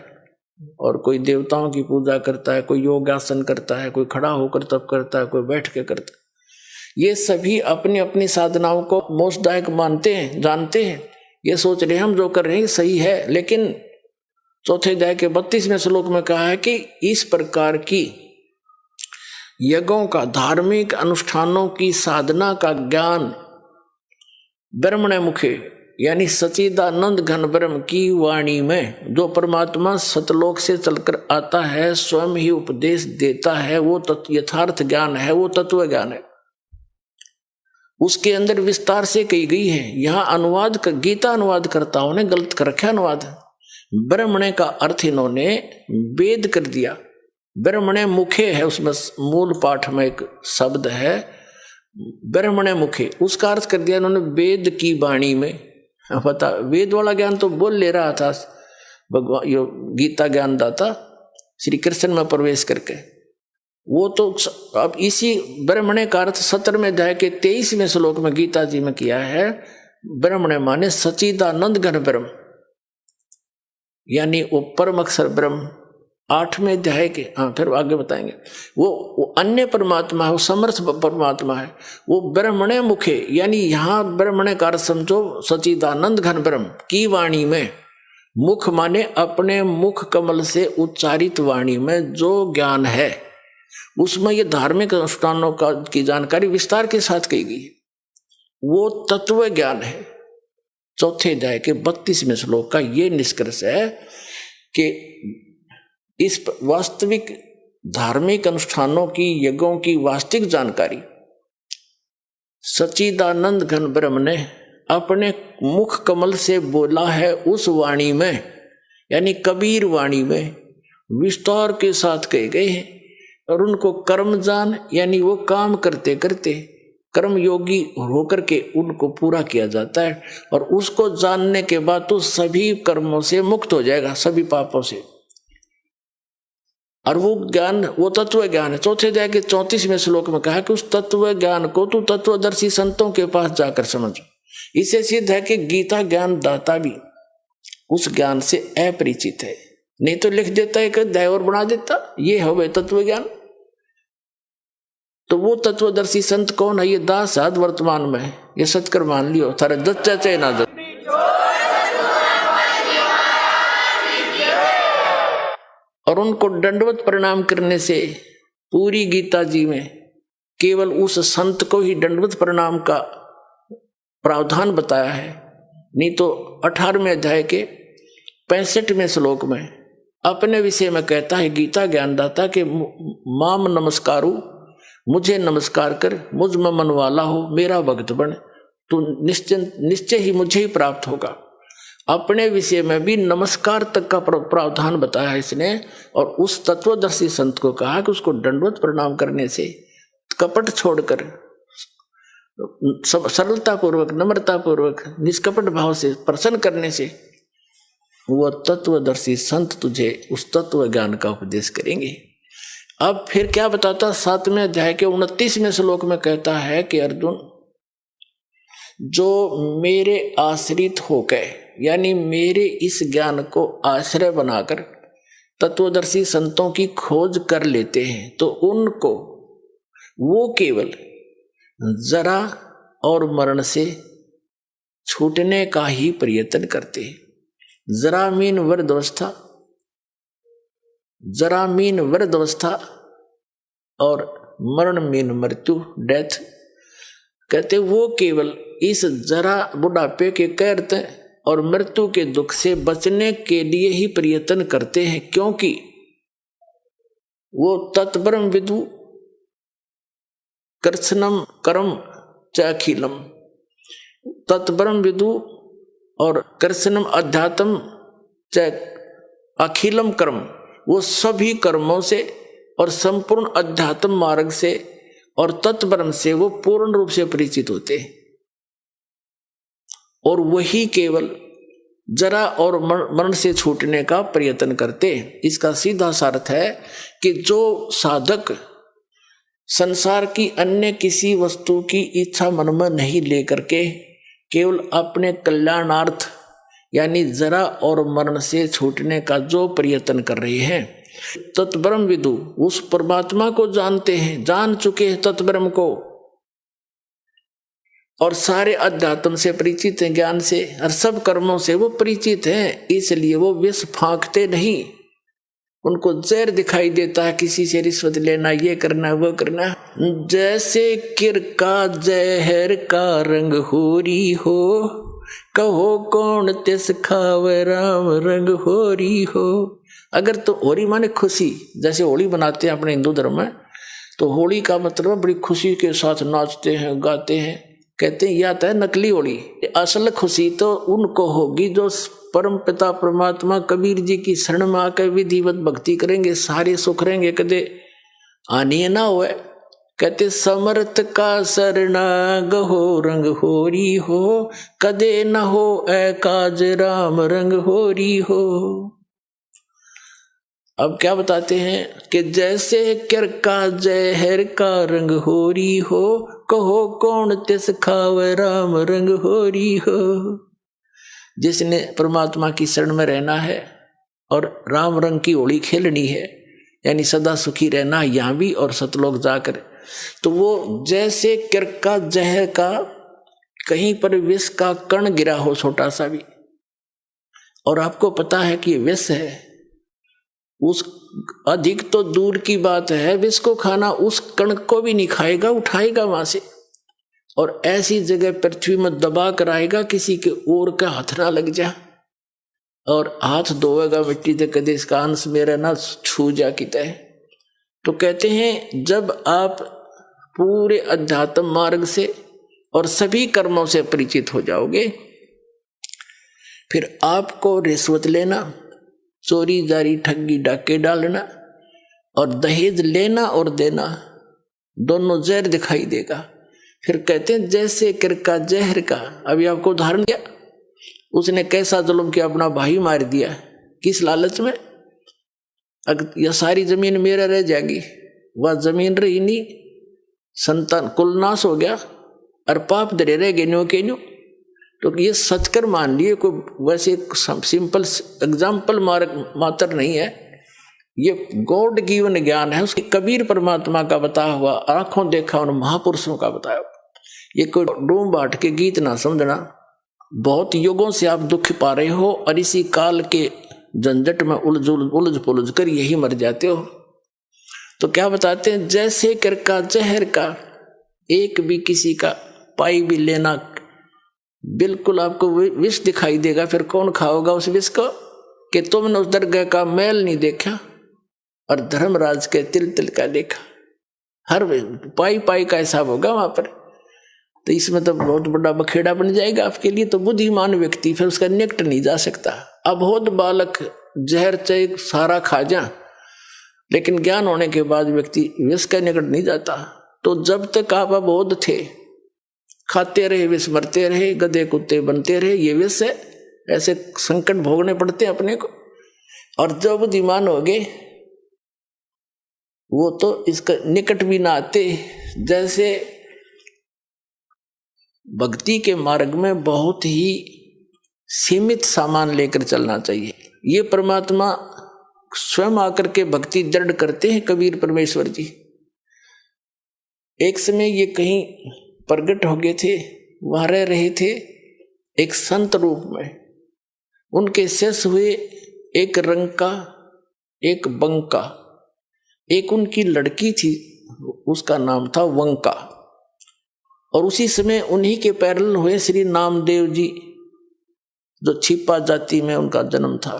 [SPEAKER 2] और कोई देवताओं की पूजा करता है, कोई योगासन करता है, कोई खड़ा होकर तप करता है, कोई बैठ के करता है। ये सभी अपनी अपनी साधनाओं को मोक्षदायक मानते हैं, जानते हैं, ये सोच रहे हैं हम जो कर रहे हैं सही है। लेकिन चौथे अध्याय के 32वें श्लोक में कहा है कि इस प्रकार की यज्ञों का, धार्मिक अनुष्ठानों की साधना का ज्ञान ब्रह्मण मुखे यानी सच्चिदानंद घन ब्रह्म की वाणी में जो परमात्मा सतलोक से चलकर आता है, स्वयं ही उपदेश देता है, वो यथार्थ ज्ञान है, वो तत्व ज्ञान है। उसके अंदर विस्तार से कही गई है। यहाँ अनुवाद का, गीता अनुवादकर्ताओं ने गलत कर रखा अनुवाद। ब्रह्मणे का अर्थ इन्होंने वेद कर दिया। ब्रह्मणे मुखे है, उसमें मूल पाठ में एक शब्द है ब्रह्मणे मुखे, उसका अर्थ कर दिया इन्होंने वेद की वाणी में। पता वेद वाला ज्ञान तो बोल ले रहा था भगवान, यो गीता ज्ञान दाता श्री कृष्ण में प्रवेश करके, वो तो अब इसी ब्रह्मणे का अर्थ 17वें अध्याय के 23वें श्लोक में गीता जी में किया है। ब्रह्मणे माने सच्चिदानंद घन ब्रह्म, यानी वो परम अक्षर ब्रह्म। 8वें अध्याय के, फिर आगे बताएंगे, वो अन्य परमात्मा है, वो समर्थ परमात्मा है, वो ब्रह्मणे मुखे, यानी यहाँ ब्रह्मणे का अर्थ समझो सच्चिदानंद घन ब्रह्म की वाणी में। मुख माने अपने मुख कमल से उच्चारित वाणी में जो ज्ञान है, उसमें ये धार्मिक अनुष्ठानों का की जानकारी विस्तार के साथ कही गई, वो तत्व ज्ञान है। चौथे अध्याय के 32वें श्लोक का ये निष्कर्ष है कि इस वास्तविक धार्मिक अनुष्ठानों की, यज्ञों की वास्तविक जानकारी सच्चिदानंद घन ब्रह्म ने अपने मुख कमल से बोला है उस वाणी में, यानी कबीर वाणी में विस्तार के साथ कहे गए हैं। और उनको कर्म जान, यानी वो काम करते करते कर्म योगी होकर के उनको पूरा किया जाता है, और उसको जानने के बाद तो सभी कर्मों से मुक्त हो जाएगा, सभी पापों से। और वो ज्ञान, वो तत्व ज्ञान है। चौथे अध्याय के 34वें श्लोक में कहा कि उस तत्व ज्ञान को तू तत्वदर्शी संतों के पास जाकर समझ। इससे सिद्ध है कि गीता ज्ञान दाता भी उस ज्ञान से अपरिचित है, नहीं तो लिख देता एक अध्याय और बना देता, ये हो गए तत्व ज्ञान। तो वो तत्वदर्शी संत कौन है? ये दास साध वर्तमान में, ये सत्कर मान लियो, थारे दच्चा चाहे ना दच। और उनको दंडवत प्रणाम करने से पूरी गीता जी में केवल उस संत को ही दंडवत प्रणाम का प्रावधान बताया है, नहीं तो 18वें अध्याय के 65वें श्लोक में अपने विषय में कहता है गीता ज्ञानदाता के माम नमस्कारु, मुझे नमस्कार कर, मुझ में मन वाला हो, मेरा भक्त बन, तू निश्चय ही मुझे ही प्राप्त होगा। अपने विषय में भी नमस्कार तक का प्रावधान बताया इसने। और उस तत्वदर्शी संत को कहा कि उसको दंडवत प्रणाम करने से, कपट छोड़कर सरलता पूर्वक, नम्रता पूर्वक, निष्कपट भाव से प्रसन्न करने से वह तत्वदर्शी संत तुझे उस तत्व ज्ञान का उपदेश करेंगे। अब फिर क्या बताता, 7वें अध्याय के 29वें श्लोक में कहता है कि अर्जुन, जो मेरे आश्रित होकर, यानी मेरे इस ज्ञान को आश्रय बनाकर तत्वदर्शी संतों की खोज कर लेते हैं, तो उनको वो केवल जरा और मरण से छूटने का ही प्रयत्न करते हैं। जरा मीन वृद्धावस्था, जरा मीन वृद्धावस्था और मरण मीन मृत्यु, डेथ। कहते वो केवल इस जरा बुढ़ापे के कहते और मृत्यु के दुख से बचने के लिए ही प्रयत्न करते हैं, क्योंकि वो तत्ब्रह्म विदु कृष्णम कर्म चाखिलम, तत्ब्रह्म विदु और कृष्णम अध्यात्म च अखिलम कर्म, वो सभी कर्मों से और संपूर्ण अध्यात्म मार्ग से और तत्ब्रह्म से वो पूर्ण रूप से परिचित होते हैं। और वही केवल जरा और मरण से छूटने का प्रयत्न करते हैं। इसका सीधा सा अर्थ है कि जो साधक संसार की अन्य किसी वस्तु की इच्छा मन में नहीं लेकर के केवल अपने कल्याणार्थ यानी जरा और मरण से छूटने का जो प्रयत्न कर रहे हैं, तत्ब्रह्म विदु उस परमात्मा को जानते हैं, जान चुके हैं तत्ब्रह्म को, और सारे अध्यात्म से परिचित हैं, ज्ञान से और सब कर्मों से वो परिचित हैं। इसलिए वो विष फांकते नहीं, उनको जहर दिखाई देता है, किसी से रिश्वत लेना, ये करना, वो करना। जैसे किर का जहर का रंग होरी हो, कहो कौन तिस खावे राम रंग होरी हो। अगर तो होरी माने खुशी, जैसे होली बनाते हैं अपने हिंदू धर्म में, तो होली का मतलब बड़ी खुशी के साथ नाचते हैं, गाते हैं, कहते हैं यह है नकली होली। असल खुशी तो उनको होगी जो परम पिता परमात्मा कबीर जी की शरण में आकर विधिवत भक्ति करेंगे, सारे सुख रहेंगे, कदे आनी ना हो। कहते समर्थ का शरणाग हो रंग होरी हो, कदे न हो ए काज राम रंग होरी हो। अब क्या बताते हैं कि जैसे किर का जहर का रंग होरी हो, कहो कौन तिस खावे राम रंग होरी हो। जिसने परमात्मा की शरण में रहना है और राम रंग की होली खेलनी है, यानी सदा सुखी रहना है यहाँ भी और सतलोक जाकर, तो वो जैसे किर का जहर का कहीं पर विष का कण गिरा हो छोटा सा भी, और आपको पता है कि विष है, उस अधिक तो दूर की बात है, विष को खाना उस कण को भी नहीं खाएगा, उठाएगा वहां से और ऐसी जगह पृथ्वी में दबा कर आएगा किसी के ओर का हाथ ना लग जा, और हाथ धोएगा मिट्टी से, कदे इसका अंश मेरा ना छू जा किता है। तो कहते हैं जब आप पूरे अध्यात्म मार्ग से और सभी कर्मों से परिचित हो जाओगे, फिर आपको रिश्वत लेना, चोरी जारी ठगी डाके डालना और दहेज लेना और देना दोनों जहर दिखाई देगा। फिर कहते हैं जैसे किर का जहर का, अभी आपको उदाहरण दिया, उसने कैसा जुल्म किया, अपना भाई मार दिया, किस लालच में, अगर यह सारी जमीन मेरा रह जाएगी, वह जमीन रही नहीं, संतान कुल नाश हो गया और पाप धरे रह गए न्यो के न्यो। तो ये सच कर मान लिए, कोई वैसे सिंपल एग्जाम्पल मात्र नहीं है, ये गॉड गिवन ज्ञान है, उसके कबीर परमात्मा का बताया हुआ, आंखों देखा उन महापुरुषों का बताया। ये कोई डूम बाट के गीत ना समझना। बहुत युगों से आप दुख पा रहे हो और इसी काल के झंझट में उलझ पुलझ कर यही मर जाते हो। तो क्या बताते हैं, जैसे किर का जहर का, एक भी किसी का पाई भी लेना, बिल्कुल आपको विष दिखाई देगा। फिर कौन खाओगा उस विष को, कि तुमने उस दरगाह का मैल नहीं देखा और धर्मराज के तिल तिल का देखा। हर पाई पाई का हिसाब होगा वहां पर। तो इसमें तो बहुत बड़ा बखेड़ा बन जाएगा आपके लिए। तो बुद्धिमान व्यक्ति फिर उसका निकट नहीं जा सकता। अबोध बालक जहर चाहे सारा खा जा, लेकिन ज्ञान होने के बाद व्यक्ति विष के निकट नहीं जाता। तो जब तक आप अबोध थे, खाते रहे विष, मरते रहे, गधे कुत्ते बनते रहे, ये विष है, ऐसे संकट भोगने पड़ते अपने को। और जब बुद्धिमान हो गए वो तो इसका निकट भी ना आते। जैसे भक्ति के मार्ग में बहुत ही सीमित सामान लेकर चलना चाहिए। ये परमात्मा स्वयं आकर के भक्ति दृढ़ करते हैं कबीर परमेश्वर जी। एक समय ये कहीं प्रकट हो गए थे, वहां रह रहे थे एक संत रूप में। उनके शिष्य हुए एक रंका, एक बंका, एक उनकी लड़की थी, उसका नाम था वंका। और उसी समय उन्हीं के पैरल हुए श्री नामदेव जी, जो छिपा जाति में उनका जन्म था,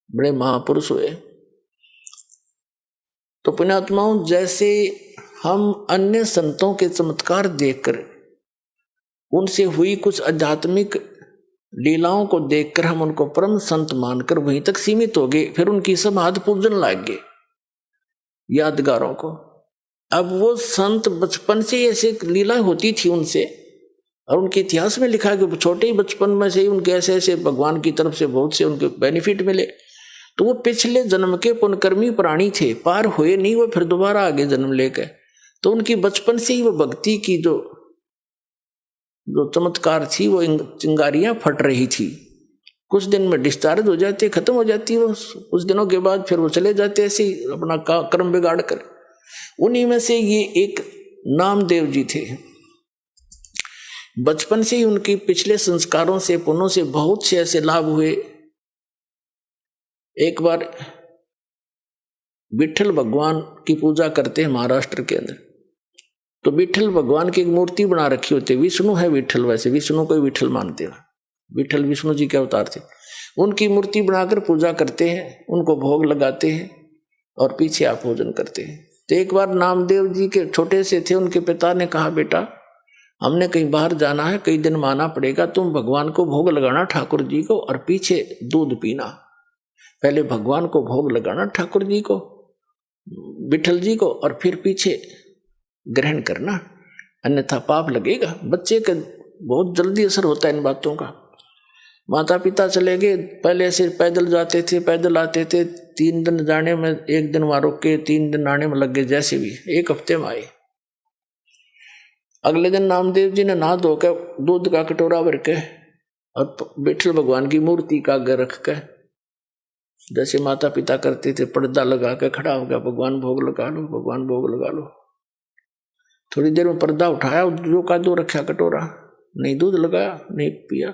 [SPEAKER 2] बड़े महापुरुष हुए। तो पुण्यात्माओं, जैसे हम अन्य संतों के चमत्कार देखकर, उनसे हुई कुछ आध्यात्मिक लीलाओं को देखकर हम उनको परम संत मानकर वहीं तक सीमित हो गए, फिर उनकी समाधि पूजन लग गए यादगारों को। अब वो संत बचपन से ऐसे लीला होती थी उनसे, और उनके इतिहास में लिखा कि छोटे ही बचपन में से ही उनके ऐसे ऐसे भगवान की तरफ से बहुत से उनके बेनिफिट मिले। तो वो पिछले जन्म के पुण्यकर्मी प्राणी थे, पार हुए नहीं, वो फिर दोबारा आगे जन्म लेकर। तो उनकी बचपन से ही वो भक्ति की जो चमत्कार थी, वो चिंगारियां फट रही थी। कुछ दिन में डिस्चार्ज हो जाते, खत्म हो जाती वो, कुछ दिनों के बाद फिर वो चले जाते ऐसे ही अपना कर्म बिगाड़ कर। उन्हीं में से ये एक नामदेव जी थे। बचपन से ही उनकी पिछले संस्कारों से, पुण्यों से बहुत से ऐसे लाभ हुए। एक बार विठल भगवान की पूजा करते हैं महाराष्ट्र के अंदर। तो विठल भगवान की एक मूर्ति बना रखी होती है, विष्णु है विठल, वैसे विष्णु को विठल मानते हैं, विठल विष्णु जी के अवतार थे। उनकी मूर्ति बनाकर पूजा करते हैं, उनको भोग लगाते हैं और पीछे आप भोजन करते हैं। तो एक बार नामदेव जी के छोटे से थे, उनके पिता ने कहा, बेटा हमने कहीं बाहर जाना है, कई दिन माना पड़ेगा, तुम भगवान को भोग लगाना ठाकुर जी को, और पीछे दूध पीना। पहले भगवान को भोग लगाना ठाकुर जी को, विठल जी को, और फिर पीछे ग्रहण करना, अन्यथा पाप लगेगा। बच्चे का बहुत जल्दी असर होता है इन बातों का। माता पिता चले गए, पहले से पैदल जाते थे, पैदल आते थे, 3 दिन जाने में, 1 दिन वहां रुक के 3 दिन आने में लग गए, जैसे भी 1 हफ्ते में आए। अगले दिन नामदेव जी ने नहा धोकर दूध का कटोरा भर के और विठल भगवान की मूर्ति का आगे रख के, जैसे माता पिता करते थे, पर्दा लगा के खड़ा हो गया, भगवान भोग लगा लो, भगवान भोग लगा लो। थोड़ी देर में पर्दा उठाया, जो का दो रखा कटोरा, नहीं दूध लगाया, नहीं पिया।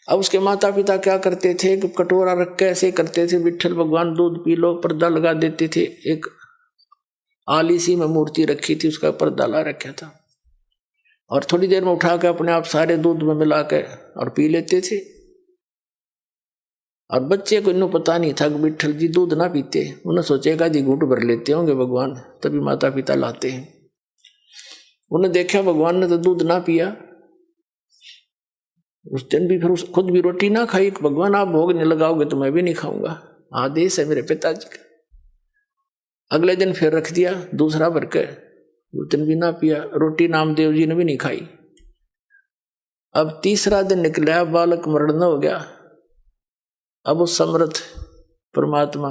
[SPEAKER 2] अब उसके माता पिता क्या करते थे कि कटोरा रख के ऐसे करते थे, विठल भगवान दूध पी लो, पर्दा लगा देते थे। एक आली सी में मूर्ति रखी थी, उसका पर्दा ला रखा था, और थोड़ी देर में उठा के अपने आप सारे दूध में मिला के और पी लेते थे। और बच्चे को इन्हों पता नहीं था कि विठल जी दूध ना पीते, उन्हें सोचेगा जी घूंट भर लेते होंगे भगवान, तभी माता पिता लाते हैं। उन्हें देखा भगवान ने तो दूध ना पिया, उस दिन भी फिर खुद भी रोटी ना खाई। भगवान आप भोग नहीं लगाओगे तो मैं भी नहीं खाऊंगा, आदेश है मेरे पिताजी का। अगले दिन फिर रख दिया दूसरा भर के, उस दिन भी ना पिया, रोटी नामदेव जी ने भी नहीं खाई। अब तीसरा दिन निकला, बालक मरण हो गया। अब उस समर्थ परमात्मा,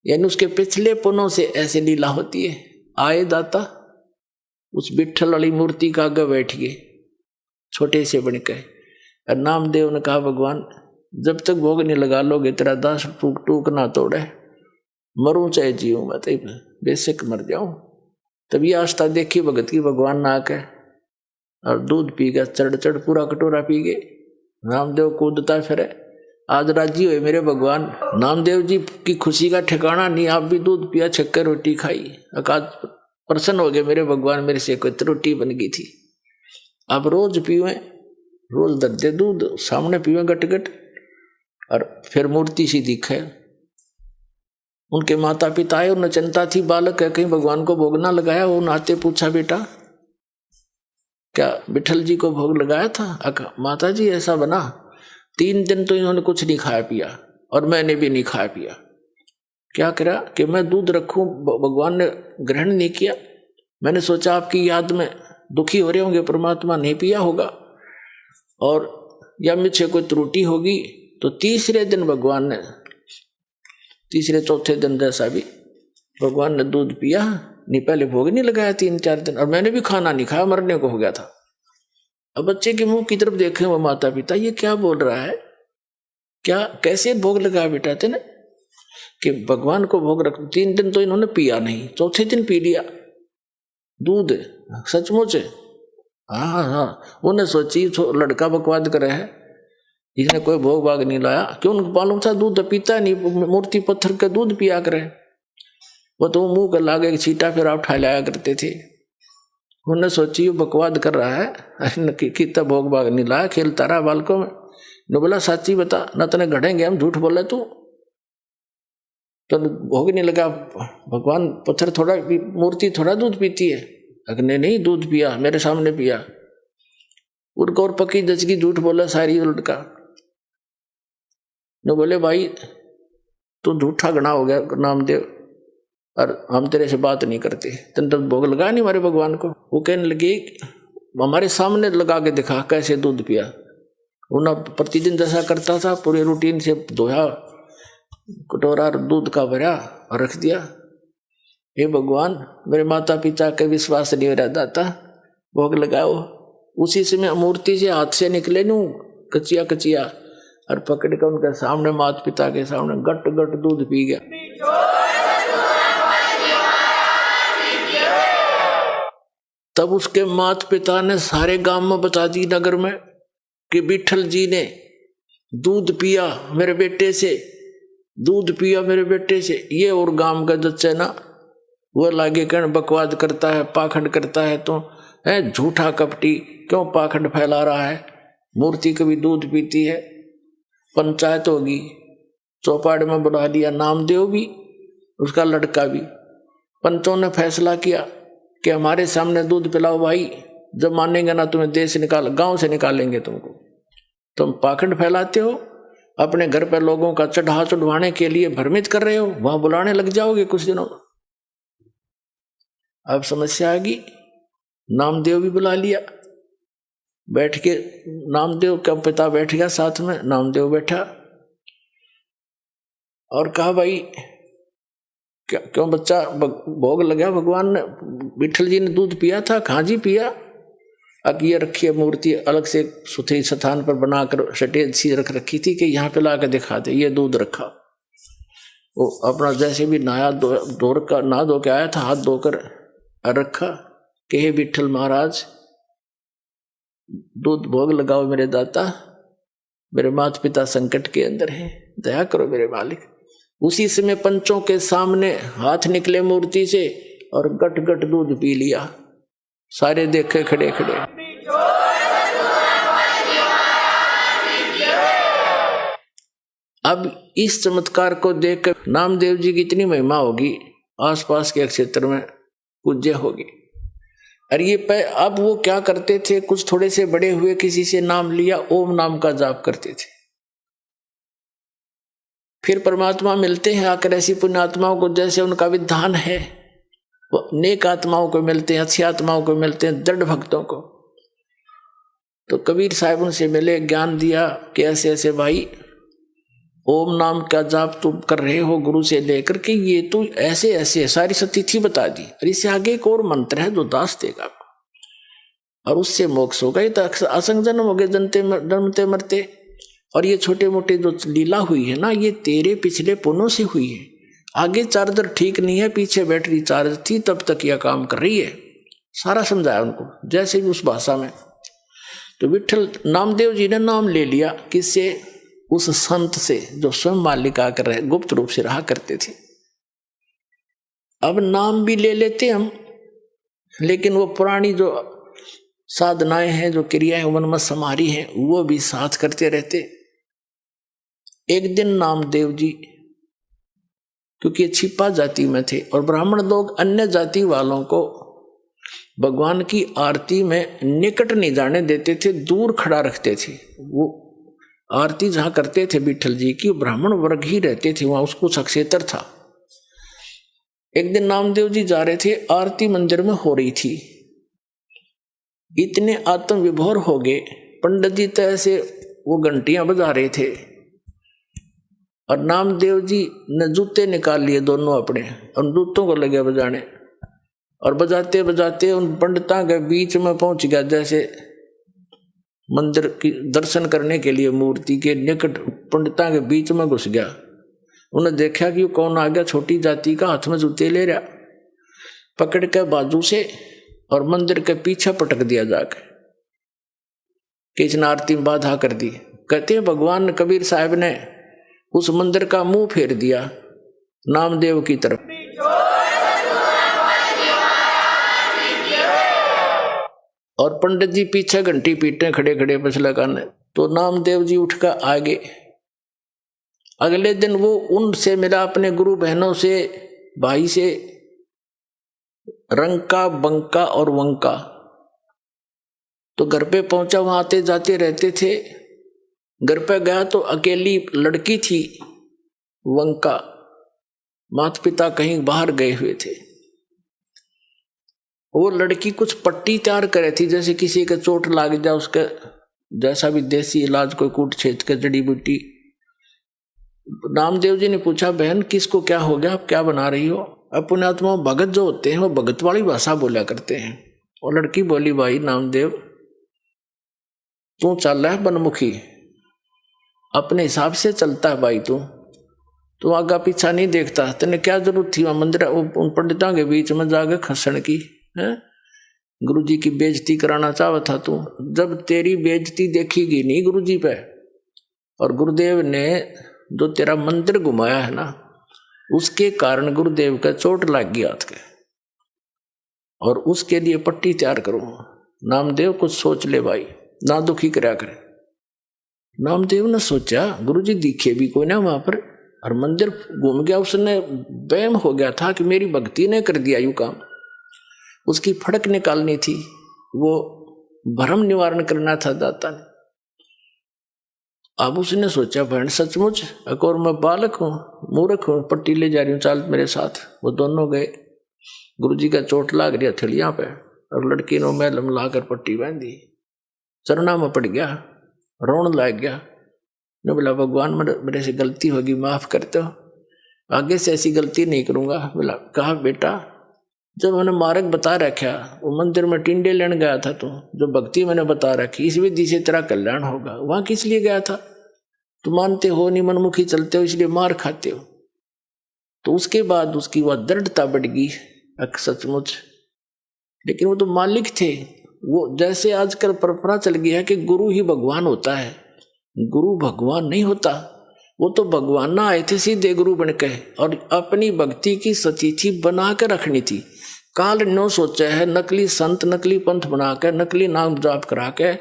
[SPEAKER 2] यानी उसके पिछले पुण्यों से ऐसे लीला होती है। आए दाता उस विठल वाली मूर्ति का आगे बैठ गए, छोटे से बन के। और नामदेव ने कहा, भगवान जब तक भोग नहीं लगा लोगे तेरा दास टूक टूक ना तोड़े, मरूं चाहे जीऊं, मैं तो बेशक मर जाऊं। तभी आस्था देखी भगत की, भगवान ना आके और दूध पी गया, चढ़ चढ़ पूरा कटोरा पी गए। नामदेव कूदता फिरे, आज राजी हुए मेरे भगवान। नामदेव जी की खुशी का ठिकाना नहीं, आप भी दूध पिया, छक्कर रोटी खाई, आज प्रसन्न हो गए मेरे भगवान, मेरे से कोई रोटी बन गई थी। अब रोज पीवे, रोज दर्दे दूध सामने पीवे गट गट, और फिर मूर्ति सी दिखे। उनके माता पिता आए, उन्हें चिंता थी, बालक है कहीं भगवान को भोग ना लगाया। वो नाते पूछा, बेटा क्या विठल जी को भोग लगाया था? माता जी ऐसा बना, 3 दिन तो इन्होंने कुछ नहीं खाया पिया और मैंने भी नहीं खाया पिया। क्या करा कि मैं दूध रखूं, भगवान ने ग्रहण नहीं किया। मैंने सोचा आपकी याद में दुखी हो रहे होंगे, परमात्मा नहीं पिया होगा और या मुझसे कोई त्रुटि होगी। तो तीसरे दिन भगवान ने, तीसरे चौथे दिन जैसा भी भगवान ने दूध पिया, नहीं पहले भोग नहीं लगाया 3-4 दिन, और मैंने भी खाना नहीं खाया, मरने को हो गया था। अब बच्चे के मुंह की तरफ देखे वो माता पिता, ये क्या बोल रहा है, क्या कैसे भोग लगाया बेटा तेने कि भगवान को भोग रख। 3 दिन तो इन्होंने पिया नहीं, चौथे दिन पी लिया दूध, सचमुच। हाँ, उन्हें सोची लड़का बकवाद करे है, इसने कोई भोग भाग नहीं लाया। क्यों? उनको मालूम था दूध पीता नहीं, मूर्ति पत्थर का दूध पिया करे। वो तो मुंह कर लागे छीटा फिर आप उठा लाया करते थे। उन्हें सोची वो बकवाद कर रहा है, कितना भोग भाग नहीं लाया, खेलता रहा बालकों में। ने बोला साची बता, न तने गढ़ेंगे हम, झूठ बोला तू तो भोग नहीं लगा। भगवान पत्थर थोड़ा, मूर्ति थोड़ा दूध पीती है। अग्नि नहीं दूध पिया, मेरे सामने पिया। उनको और पक्की दचकी झूठ बोला सारी उलट का। ने बोले भाई तू झूठा गणा हो गया नामदेव, और हम तेरे से बात नहीं करते, तेने तो भोग लगा नहीं हमारे भगवान को। वो कहने लगे हमारे सामने लगा के दिखा कैसे दूध पिया। उन्हें प्रतिदिन जैसा करता था, पूरे रूटीन से धोया, कटोरा दूध का भरा और रख दिया। हे भगवान, मेरे माता पिता के विश्वास नहीं रह जाता, भोग लगाओ। उसी समय मूर्ति से हाथ से निकले नू कचिया कचिया, और पकड़ कर उनके सामने, माता पिता के सामने गट गट दूध पी गया। तब उसके माता पिता ने सारे गांव में बता दी, नगर में, कि विठल जी ने दूध पिया मेरे बेटे से, दूध पिया मेरे बेटे से। ये और गांव का जच्चा ना वो लागे कहने बकवाद करता है, पाखंड करता है, तो है झूठा कपटी, क्यों पाखंड फैला रहा है। मूर्ति कभी दूध पीती है। पंचायत होगी, चौपाड़ में बुला दिया नामदेव भी, उसका लड़का भी। पंचों ने फैसला किया कि हमारे सामने दूध पिलाओ भाई, जब मानेंगे ना तुम्हें देश से निकाल, गांव से निकालेंगे तुमको। तुम पाखंड फैलाते हो, अपने घर पर लोगों का चढ़ा चढ़वाने के लिए भ्रमित कर रहे हो, वहां बुलाने लग जाओगे कुछ दिनों। अब समस्या आ गई, नामदेव भी बुला लिया। बैठ के नामदेव का पिता बैठ गया साथ में, नामदेव बैठा और कहा भाई क्यों बच्चा भोग लगा, भगवान ने, विठल जी ने दूध पिया था? कहाँ जी पिया। अब ये रखी है मूर्ति अलग से सुथरी स्थान पर बनाकर सटेज सी रख रखी थी कि यहाँ पे ला के दिखा दे, ये दूध रखा। वो अपना जैसे भी नहा धो के आया था, हाथ धोकर रखा कि हे विठल महाराज, दूध भोग लगाओ मेरे दाता, मेरे माता पिता संकट के अंदर हैं, दया करो मेरे मालिक। उसी समय पंचों के सामने हाथ निकले मूर्ति से और गट गट दूध पी लिया। सारे देखे खड़े खड़े। अब इस चमत्कार को देखकर नामदेव जी की इतनी महिमा होगी, आसपास के क्षेत्र में पूज्य होगी। और ये अब वो क्या करते थे, कुछ थोड़े से बड़े हुए, किसी से नाम लिया, ओम नाम का जाप करते थे। फिर परमात्मा मिलते हैं आकर ऐसी पुण्यात्माओं को, जैसे उनका विधान है, वो नेक आत्माओं को मिलते हैं, अच्छी आत्माओं को मिलते हैं, दृढ़ भक्तों को। तो कबीर साहब उनसे मिले, ज्ञान दिया कि ऐसे ऐसे भाई ओम नाम का जाप तुम कर रहे हो गुरु से लेकर के, ये तो ऐसे ऐसे सारी सतिथि बता दी, और इससे आगे एक और मंत्र है जो दास देगा आपको, और उससे मोक्ष होगा। ये तो असंग जन्म हो गए, जन्मते मरते। और ये छोटे मोटे जो लीला हुई है ना, ये तेरे पिछले पुण्यों से हुई है। आगे चार्जर ठीक नहीं है, पीछे बैटरी चार्ज थी, तब तक यह काम कर रही है। सारा समझाया उनको, जैसे भी उस भाषा में। तो विठल नामदेव जी ने नाम ले लिया, किससे? उस संत से जो स्वयं मालिक आकर रहे, गुप्त रूप से रहा करते थे। अब नाम भी ले लेते हम, लेकिन वो पुरानी जो साधनाएं हैं, जो क्रियाएं मन में समारी हैं, वो भी साथ करते रहते। एक दिन नामदेव जी, क्योंकि छिपा जाति में थे और ब्राह्मण लोग अन्य जाति वालों को भगवान की आरती में निकट नहीं जाने देते थे, दूर खड़ा रखते थे। वो आरती जहां करते थे विठल जी की, ब्राह्मण वर्ग ही रहते थे वहां, उसको सक्षेत्र था। एक दिन नामदेव जी जा रहे थे, आरती मंदिर में हो रही थी, इतने आत्म विभोर हो गए पंडित जी तो ऐसे वो घंटियां बजा रहे थे, और नामदेव जी ने जूते निकाल लिए दोनों अपने, और जूतों को लगे बजाने, और बजाते बजाते उन पंडितां के बीच में पहुंच गया, जैसे मंदिर की दर्शन करने के लिए मूर्ति के निकट पंडितां के बीच में घुस गया। उन्हें देखा कि कौन आ गया, छोटी जाति का, हाथ में जूते ले रहा, पकड़ के बाजू से और मंदिर के पीछे पटक दिया जाकर, किसने आरती में बाधा कर दी। कहते हैं भगवान कबीर साहब ने उस मंदिर का मुंह फेर दिया नामदेव की तरफ, और पंडित जी पीछे घंटी पीटे खड़े खड़े बस लगाने। तो नामदेव जी उठकर आगे, अगले दिन वो उनसे मिला, अपने गुरु बहनों से, भाई से, रंका, बंका और वंका। तो घर पे पहुंचा, वहां आते जाते रहते थे। घर पे गया तो अकेली लड़की थी वंका, माता पिता कहीं बाहर गए हुए थे। वो लड़की कुछ पट्टी तैयार करे थी, जैसे किसी के चोट लाग जाए उसके जैसा भी देसी इलाज, कोई कूट छेद के जड़ी बूटी। नामदेव जी ने पूछा, बहन किसको क्या हो गया, आप क्या बना रही हो? अपने आत्मा भगत जो होते हैं वो भगत वाली भाषा बोला करते हैं। और लड़की बोली, भाई नामदेव तू चल रहा है बनमुखी, अपने हिसाब से चलता है भाई, तू आगा पीछा नहीं देखता, तेने क्या जरूरत थी वहां मंदिर उन पंडितों के बीच में जाकर खसण की है? गुरु जी की बेइज्जती कराना चाहता था तू। जब तेरी बेइज्जती देखीगी नहीं गुरु जी पे, और गुरुदेव ने जो तेरा मंदिर घुमाया है ना, उसके कारण गुरुदेव का चोट लग गया हाथ के, और उसके लिए पट्टी तैयार करो। नामदेव कुछ सोच ले भाई, ना दुखी कराया करे। नामदेव ने सोचा गुरु जी दिखे भी कोई ना वहां पर, और मंदिर घूम गया, उसने वहम हो गया था कि मेरी भक्ति ने कर दिया यू काम। उसकी फड़क निकालनी थी, वो भ्रम निवारण करना था दाता ने। अब उसने सोचा बहन सचमुच एक और मैं बालक हूं, मूर्ख हूं, पट्टी ले जा रही हूं, चाल मेरे साथ। वो दोनों गए, गुरुजी का चोट लाग रही हथेलियां पे, और लड़की ने मैलम लाकर पट्टी बांधी, चरणा में पड़ गया, रोन लग गया। ने बोला भगवान मेरे से गलती होगी, माफ करते हो, आगे से ऐसी गलती नहीं करूंगा। बोला कहा बेटा, जब मैंने मार्ग बता रखा, वो मंदिर में टिंडे लेने गया था तू, जो भक्ति मैंने बता रखी, इस विधि से तेरा कल्याण होगा, वहां किस लिए गया था? तुम मानते हो नहीं, मनमुखी चलते हो, इसलिए मार खाते हो। तो उसके बाद उसकी वह दृढ़ता बढ़ गई सचमुच। लेकिन वो तो मालिक थे, वो जैसे आजकल परंपरा चल गई है कि गुरु ही भगवान होता है, गुरु भगवान नहीं होता। वो तो भगवान ना आए थे सीधे गुरु बन के, और अपनी भक्ति की सतिथि बना के रखनी थी। काल नो सोचा है नकली संत, नकली पंथ बना के, नकली नाम जाप करा के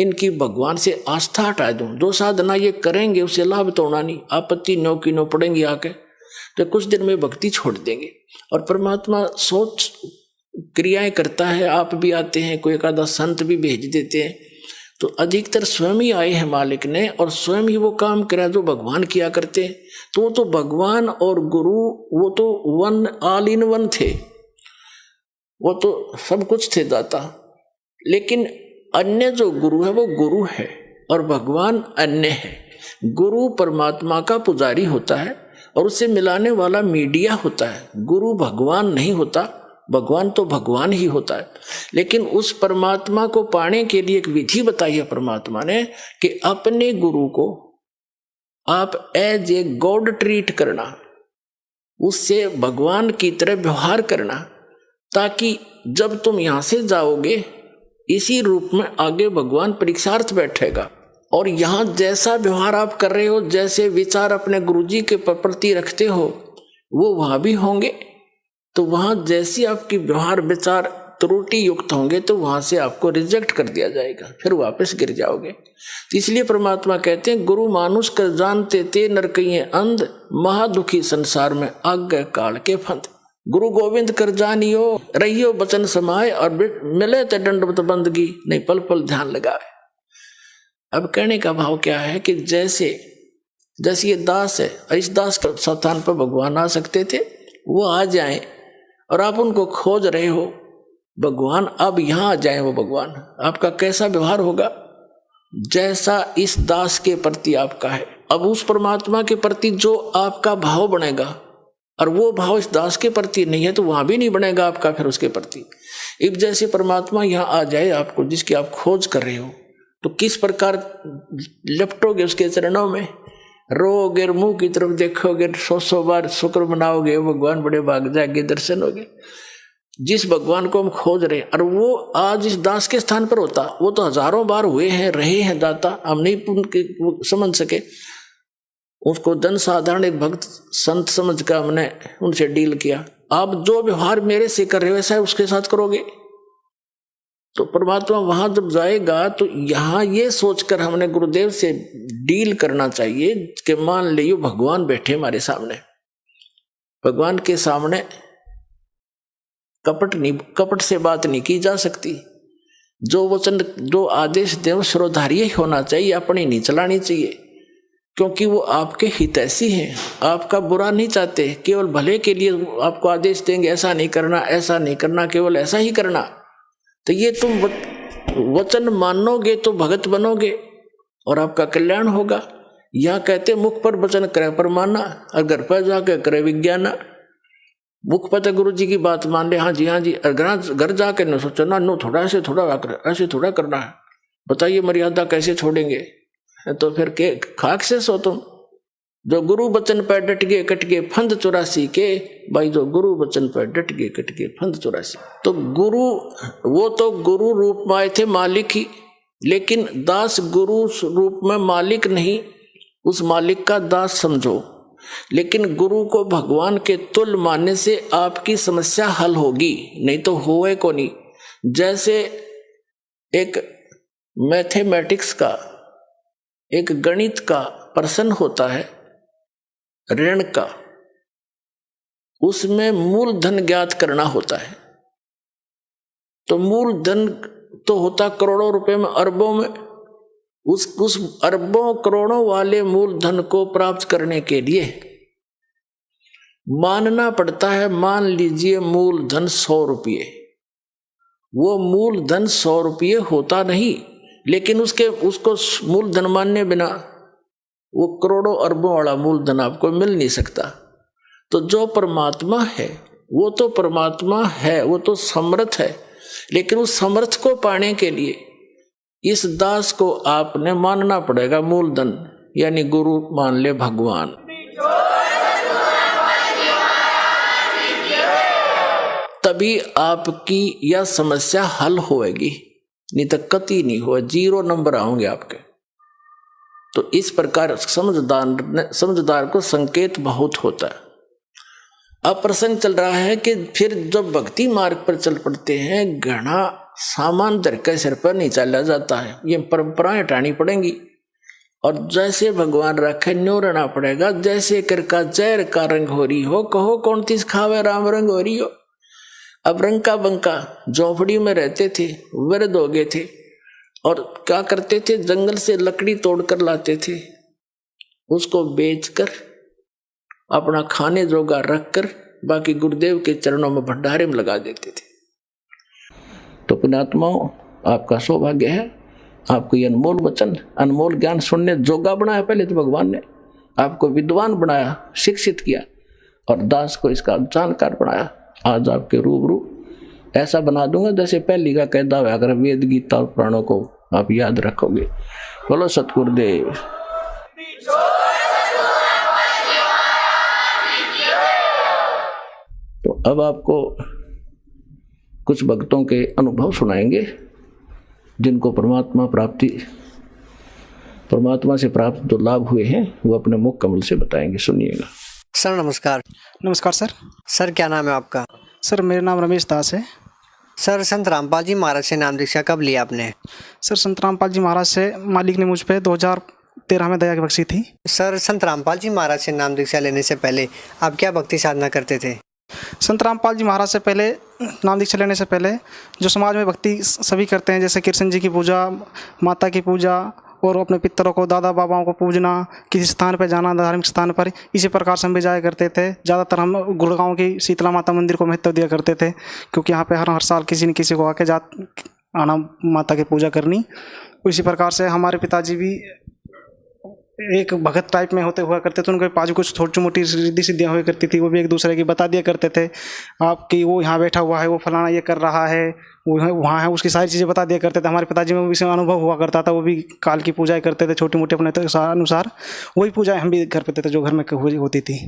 [SPEAKER 2] इनकी भगवान से आस्था हटा दूं। जो साधना ये करेंगे उससे लाभ तो होना नहीं, आपत्ति नो की नो पड़ेंगी आके, तो कुछ दिन में भक्ति छोड़ देंगे। और परमात्मा सोच क्रियाएं करता है, आप भी आते हैं, कोई एक आधा संत भी भेज देते हैं, तो अधिकतर स्वयं ही आए हैं मालिक ने, और स्वयं ही वो काम करा जो भगवान किया करते हैं। तो वो तो भगवान और गुरु वो तो वन, ऑल इन वन थे, वो तो सब कुछ थे दाता। लेकिन अन्य जो गुरु है वो गुरु है, और भगवान अन्य है। गुरु परमात्मा का पुजारी होता है, और उससे मिलाने वाला मीडिया होता है। गुरु भगवान नहीं होता, भगवान तो भगवान ही होता है। लेकिन उस परमात्मा को पाने के लिए एक विधि बताई है परमात्मा ने, कि अपने गुरु को आप एज ए गॉड ट्रीट करना, उससे भगवान की तरह व्यवहार करना, ताकि जब तुम यहां से जाओगे इसी रूप में आगे भगवान परीक्षार्थ बैठेगा। और यहां जैसा व्यवहार आप कर रहे हो, जैसे विचार अपने गुरुजी के प्रति रखते हो, वो वहां भी होंगे। तो वहां जैसी आपकी व्यवहार विचार त्रुटि युक्त होंगे, तो वहां से आपको रिजेक्ट कर दिया जाएगा, फिर वापस गिर जाओगे। तो इसलिए परमात्मा कहते हैं, गुरु मानुष कर जानते ते नरकइये अंध, महादुखी संसार में आज्ञा काल के फंद। गुरु गोविंद कर जानियो, रहियो बचन समाए, और मिले ते दंडवत बंदगी, नहीं पल पल ध्यान लगाए। अब कहने का भाव क्या है कि जैसे ये दास है, और इस दास के स्थान पर भगवान आ सकते थे, वो आ जाएं, और आप उनको खोज रहे हो, भगवान अब यहां आ जाए। वो भगवान आपका कैसा व्यवहार होगा, जैसा इस दास के प्रति आपका है। अब उस परमात्मा के प्रति जो आपका भाव बनेगा, और वो भाव इस दास के प्रति नहीं है, तो वहां भी नहीं बनेगा आपका फिर उसके प्रति। अब जैसे परमात्मा यहां आ जाए आपको, जिसकी आप खोज कर रहे हो, तो किस प्रकार लपटोगे उसके चरणों में, रोगे, मुंह की तरफ देखोगे, 100 बार शुक्र मनाओगे, भगवान बड़े भाग जाएंगे, दर्शन होगे। जिस भगवान को हम खोज रहे हैं, और वो आज इस दास के स्थान पर होता, वो तो हजारों बार हुए हैं, रहे हैं दाता, हम नहीं समझ सके। उसको जन साधारण एक भक्त संत समझ कर हमने उनसे डील किया। आप जो व्यवहार मेरे से कर रहे हो वैसा उसके साथ करोगे, तो परमात्मा वहां जब जाएगा, तो यहां ये सोचकर हमने गुरुदेव से डील करना चाहिए कि मान लियो भगवान बैठे हमारे सामने, भगवान के सामने कपट से बात नहीं की जा सकती। जो वचन, जो आदेश देव श्रोधार्य होना चाहिए, अपनी नहीं चलानी चाहिए, क्योंकि वो आपके हितैषी हैं, आपका बुरा नहीं चाहते, केवल भले के लिए आपको आदेश देंगे, ऐसा नहीं करना, ऐसा नहीं करना, केवल ऐसा ही करना। तो ये तुम वचन मानोगे तो भगत बनोगे और आपका कल्याण होगा। यह कहते मुख पर वचन करे पर माना, और घर पर जाकर करे विज्ञाना। मुख पर तो गुरु जी की बात मान ले, हाँ जी हाँ जी, और घर जाकर न सोचो ना, नो थोड़ा ऐसे थोड़ा करना है। बताइए मर्यादा कैसे छोड़ेंगे, तो फिर के खाक से सो तुम। जो गुरु वचन पर डट गए कट गए फंद 84 के, भाई जो गुरु वचन पर डट गए कट गए फंद 84। तो गुरु, वो तो गुरु रूप में आए थे मालिक ही, लेकिन दास गुरु रूप में मालिक नहीं, उस मालिक का दास समझो। लेकिन गुरु को भगवान के तुल्य मानने से आपकी समस्या हल होगी, नहीं तो होए को नहीं। जैसे एक मैथमेटिक्स का, एक गणित का प्रश्न होता है ऋण का, उसमें मूलधन ज्ञात करना होता है। तो मूलधन तो होता करोड़ों रुपए में, अरबों में। उस अरबों करोड़ों वाले मूलधन को प्राप्त करने के लिए मानना पड़ता है, मान लीजिए मूलधन 100 रुपये। वो मूलधन 100 रुपये होता नहीं, लेकिन उसको मूलधन मानने बिना वो करोड़ों अरबों वाला मूलधन आपको मिल नहीं सकता। तो जो परमात्मा है वो तो परमात्मा है, वो तो समर्थ है, लेकिन उस समर्थ को पाने के लिए इस दास को आपने मानना पड़ेगा मूलधन, यानी गुरु मान ले भगवान। तभी आपकी यह समस्या हल होएगी, नहीं तो कति नहीं हो, 0 नंबर आओगे आपके। तो इस प्रकार समझदार को संकेत बहुत होता है। अब प्रसंग चल रहा है कि फिर जब भक्ति मार्ग पर चल पड़ते हैं, घना सामान धर के सिर पर नहीं चला जाता है, ये परंपराएं हटानी पड़ेंगी। और जैसे भगवान रखे न्यो रहना पड़ेगा। जैसे कर का जहर का रंग हो रही हो, कहो कौन तीस खावे राम रंग हो रही हो। अब रंग का बंका झोपड़ी में रहते थे, वृद्ध हो गए थे, और क्या करते थे, जंगल से लकड़ी तोड़कर लाते थे, उसको बेचकर अपना खाने जोगा रखकर बाकी गुरुदेव के चरणों में भंडारे में लगा देते थे। तो पुण्यात्माओं, आपका सौभाग्य है, आपको ये अनमोल वचन, अनमोल ज्ञान सुनने जोगा बनाया। पहले तो भगवान ने आपको विद्वान बनाया, शिक्षित किया, और दास को इसका जानकार बनाया। आज आपके रूबरू ऐसा बना दूंगा जैसे पहली का कहता हुआ, अगर वेद गीता और पुराणों को आप याद रखोगे। बोलो सतगुरुदेव। तो अब आपको कुछ भक्तों के अनुभव सुनाएंगे, जिनको परमात्मा से प्राप्त जो लाभ हुए हैं वो अपने मुख कमल से बताएंगे। सुनिएगा।
[SPEAKER 3] सर नमस्कार।
[SPEAKER 4] नमस्कार सर।
[SPEAKER 3] सर क्या नाम है आपका?
[SPEAKER 4] सर मेरा नाम रमेश दास है।
[SPEAKER 3] सर संत रामपाल जी महाराज से नाम दीक्षा कब लिया आपने?
[SPEAKER 4] सर संत रामपाल जी महाराज से मालिक ने मुझ पे 2013 में दया की बख्शी थी।
[SPEAKER 3] सर संत रामपाल जी महाराज से नाम दीक्षा लेने से पहले आप क्या भक्ति साधना करते थे?
[SPEAKER 4] संत रामपाल जी महाराज से पहले, नाम दीक्षा लेने से पहले, जो समाज में भक्ति सभी करते हैं, जैसे कृष्ण जी की पूजा, माता की पूजा और अपने पितरों को, दादा बाबाओं को पूजना, किसी स्थान पर जाना, धार्मिक स्थान पर, इसी प्रकार से हम भी जाया करते थे। ज़्यादातर हम गुड़गांव की शीतला माता मंदिर को महत्व दिया करते थे, क्योंकि यहाँ पे हर साल किसी न किसी को आके आना माता की पूजा करनी। इसी प्रकार से हमारे पिताजी भी एक भगत टाइप में होते हुआ करते थे। उनके पास कुछ छोटी मोटी रिद्धि सिद्धियाँ हुआ करती थी, वो भी एक दूसरे की बता दिया करते थे। आपकी वो यहाँ बैठा हुआ है, वो फलाना ये कर रहा है, वो वहाँ है, उसकी सारी चीज़ें बता दिया करते थे। हमारे पिताजी में भी इसमें अनुभव हुआ करता था, वो भी काल की पूजाएं करते थे छोटी मोटी अपने अनुसार। वही पूजाएं हम भी कर पाते थे जो घर में होती थी।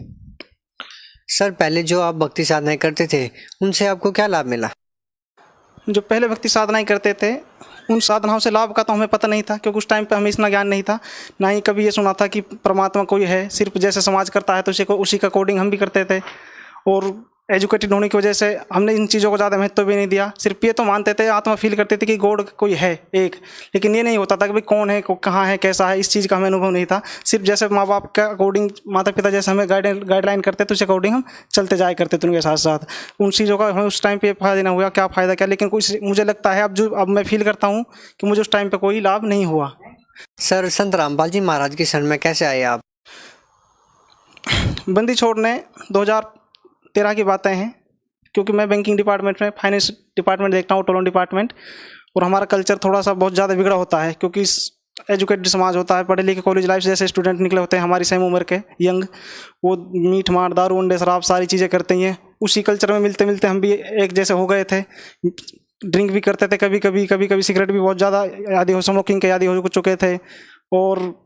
[SPEAKER 3] सर, पहले जो आप भक्ति साधनाएं करते थे, उनसे आपको क्या लाभ मिला?
[SPEAKER 4] जो पहले भक्ति साधनाएं करते थे, उन साधनाओं से लाभ का तो हमें पता नहीं था, क्योंकि उस टाइम पे हमें इतना ज्ञान नहीं था। ना ही कभी ये सुना था कि परमात्मा कोई है। सिर्फ जैसे समाज करता है तो उसी का कोडिंग हम भी करते थे। और एजुकेटेड होने की वजह से हमने इन चीज़ों को ज़्यादा महत्व भी नहीं दिया। सिर्फ ये तो मानते थे, आत्मा फील करते थे कि गॉड कोई है एक, लेकिन ये नहीं होता था कि भाई कौन है, कहाँ है, कैसा है, इस चीज़ का हमें अनुभव नहीं था। सिर्फ जैसे माँ बाप का अकॉर्डिंग, माता पिता जैसे हमें गाइडलाइन करते थे, उस अकॉर्डिंग हम चलते जाया करते थे उनके साथ साथ। उन चीज़ों का हमें उस टाइम पे फ़ायदा नहीं हुआ, क्या फ़ायदा क्या, लेकिन कुछ मुझे लगता है अब मैं फील करता हूँ कि मुझे उस टाइम पर कोई लाभ नहीं हुआ।
[SPEAKER 3] सर, संत रामपाल जी महाराज की शरण में कैसे आए आप?
[SPEAKER 4] बंदी छोड़ने 2013 की बातें हैं, क्योंकि मैं बैंकिंग डिपार्टमेंट में फाइनेंस डिपार्टमेंट देखता हूँ, टोलन डिपार्टमेंट। और हमारा कल्चर थोड़ा सा बहुत ज़्यादा बिगड़ा होता है, क्योंकि एजुकेटेड समाज होता है, पढ़े लिखे कॉलेज लाइफ जैसे स्टूडेंट निकले होते हैं हमारी सेम उम्र के यंग, वो मीट मार, दारू, अंडे, शराब सारी चीज़ें करते हैं। उसी कल्चर में मिलते मिलते हम भी एक जैसे हो गए थे। ड्रिंक भी करते थे, कभी कभी सिगरेट भी बहुत ज़्यादा आदी हो, स्मोकिंग के आदी हो चुके थे। और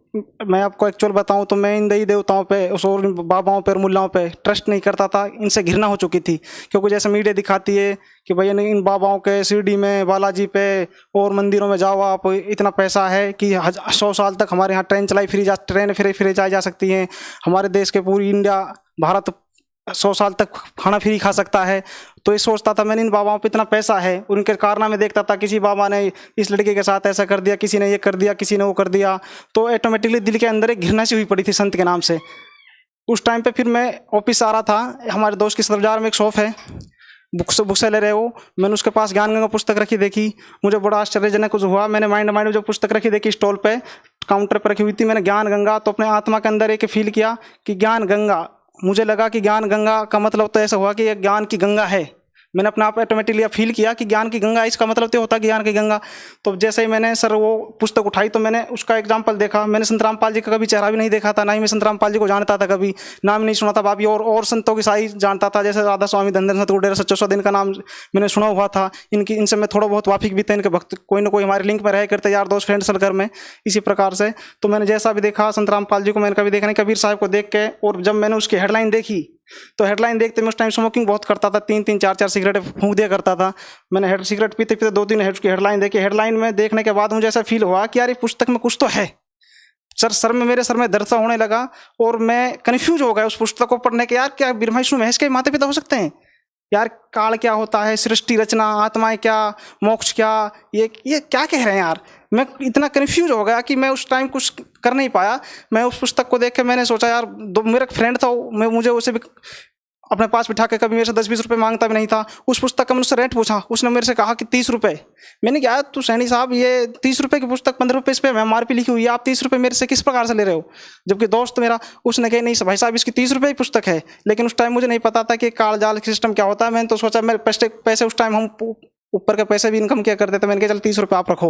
[SPEAKER 4] मैं आपको एक्चुअल बताऊं तो मैं इन देवताओं पे और बाबाओं पे और मुल्लाओं पे ट्रस्ट नहीं करता था। इनसे घृणा हो चुकी थी, क्योंकि जैसे मीडिया दिखाती है कि भैया इन बाबाओं के शिरडी में, बालाजी पे और मंदिरों में जाओ आप, इतना पैसा है कि 100 साल तक हमारे यहाँ ट्रेन फ्री जाई जा सकती हैं। हमारे देश के पूरी इंडिया, भारत 100 साल तक खाना फ्री खा सकता है। तो ये सोचता था मैंने, इन बाबाओं पे इतना पैसा है, उनके कारनामे देखता था, किसी बाबा ने इस लड़के के साथ ऐसा कर दिया, किसी ने ये कर दिया, किसी ने वो कर दिया, तो ऑटोमेटिकली दिल के अंदर एक घृणा सी हुई पड़ी थी संत के नाम से। उस टाइम पे फिर मैं ऑफिस आ रहा था, हमारे दोस्त की सदर बाजार में एक शॉप है, बुक से ले रहे हो, मैंने उसके पास ज्ञान गंगा पुस्तक रखी देखी, मुझे बड़ा आश्चर्यजनक कुछ हुआ। मैंने माइंड में जो पुस्तक रखी देखी, स्टॉल पे काउंटर पर रखी हुई थी, मैंने ज्ञान गंगा, तो अपने आत्मा के अंदर एक फील किया कि ज्ञान गंगा। मुझे लगा कि ज्ञान गंगा का मतलब तो ऐसा हुआ कि ये ज्ञान की गंगा है। मैंने अपने आप ऑटोमेटिकली फील किया कि ज्ञान की गंगा, इसका मतलब तो होता है ज्ञान की गंगा। तो जैसे ही मैंने सर वो पुस्तक उठाई तो मैंने उसका एग्जाम्पल देखा। मैंने संत रामपाल जी का कभी चेहरा भी नहीं देखा था, ना ही मैं संत रामपाल जी को जानता था, कभी नाम नहीं सुना था। भाभी और संतों की साई जानता था, जैसे राधा स्वामी, धनधन सतगुरु डेरा सच्चो सौ दिन का नाम मैंने सुना हुआ था। इनसे मैं थोड़ा बहुत वाफिक भी था, इनके भक्त कोई ना कोई हमारे लिंक में रहे करते, यार दोस्त फ्रेंड सर्कल में, इसी प्रकार से। तो मैंने जैसा भी देखा संत रामपाल जी को, मैंने कभी देखा नहीं, कबीर साहब को देख के। और जब मैंने उसकी हेडलाइन देखी तो हेडलाइन देखते मैं उस टाइम स्मोकिंग बहुत करता था, 3-3 4-4 सिगरेट फूंक दिया करता था। मैंने सिगरेट पीते पीते 2-3 उसकी हेडलाइन देखी। हेडलाइन में देखने के बाद मुझे ऐसा फील हुआ कि यार ये पुस्तक में कुछ तो है। मेरे सर में दर्द सा होने लगा और मैं कन्फ्यूज हो गया उस पुस्तक को पढ़ने के। यार क्या ब्रह्मा विष्णु महेश के माता पिता हो सकते हैं? यार काल क्या होता है, सृष्टि रचना, आत्माएं क्या, मोक्ष क्या, ये क्या कह रहे हैं यार। मैं इतना कन्फ्यूज हो गया कि मैं उस टाइम कुछ कर नहीं पाया। मैं उस पुस्तक को देख के मैंने सोचा यार, मेरा फ्रेंड था, मुझे उसे भी अपने पास बिठा के कभी मेरे से 10-20 रुपये मांगता भी नहीं था। उस पुस्तक का मैंने उससे रेट पूछा, उसने मेरे से कहा कि 30 रुपये। मैंने कहा तू सैनी साहब, ये 30 रुपये की पुस्तक 15 रुपये इस पर MRP लिखी हुई है, आप 30 रुपये मेरे से किस प्रकार से ले रहे हो? जबकि दोस्त मेरा उसने कहा नहीं भाई साहब इसकी 30 रुपये की पुस्तक है। लेकिन उस टाइम मुझे नहीं पता था कि काल जाल सिस्टम क्या होता है। मैंने तो सोचा मेरे पैसे उस टाइम हम ऊपर के पैसे भी इनकम किया करते थे। मैंने कहा चल 30 रुपये आप रखो,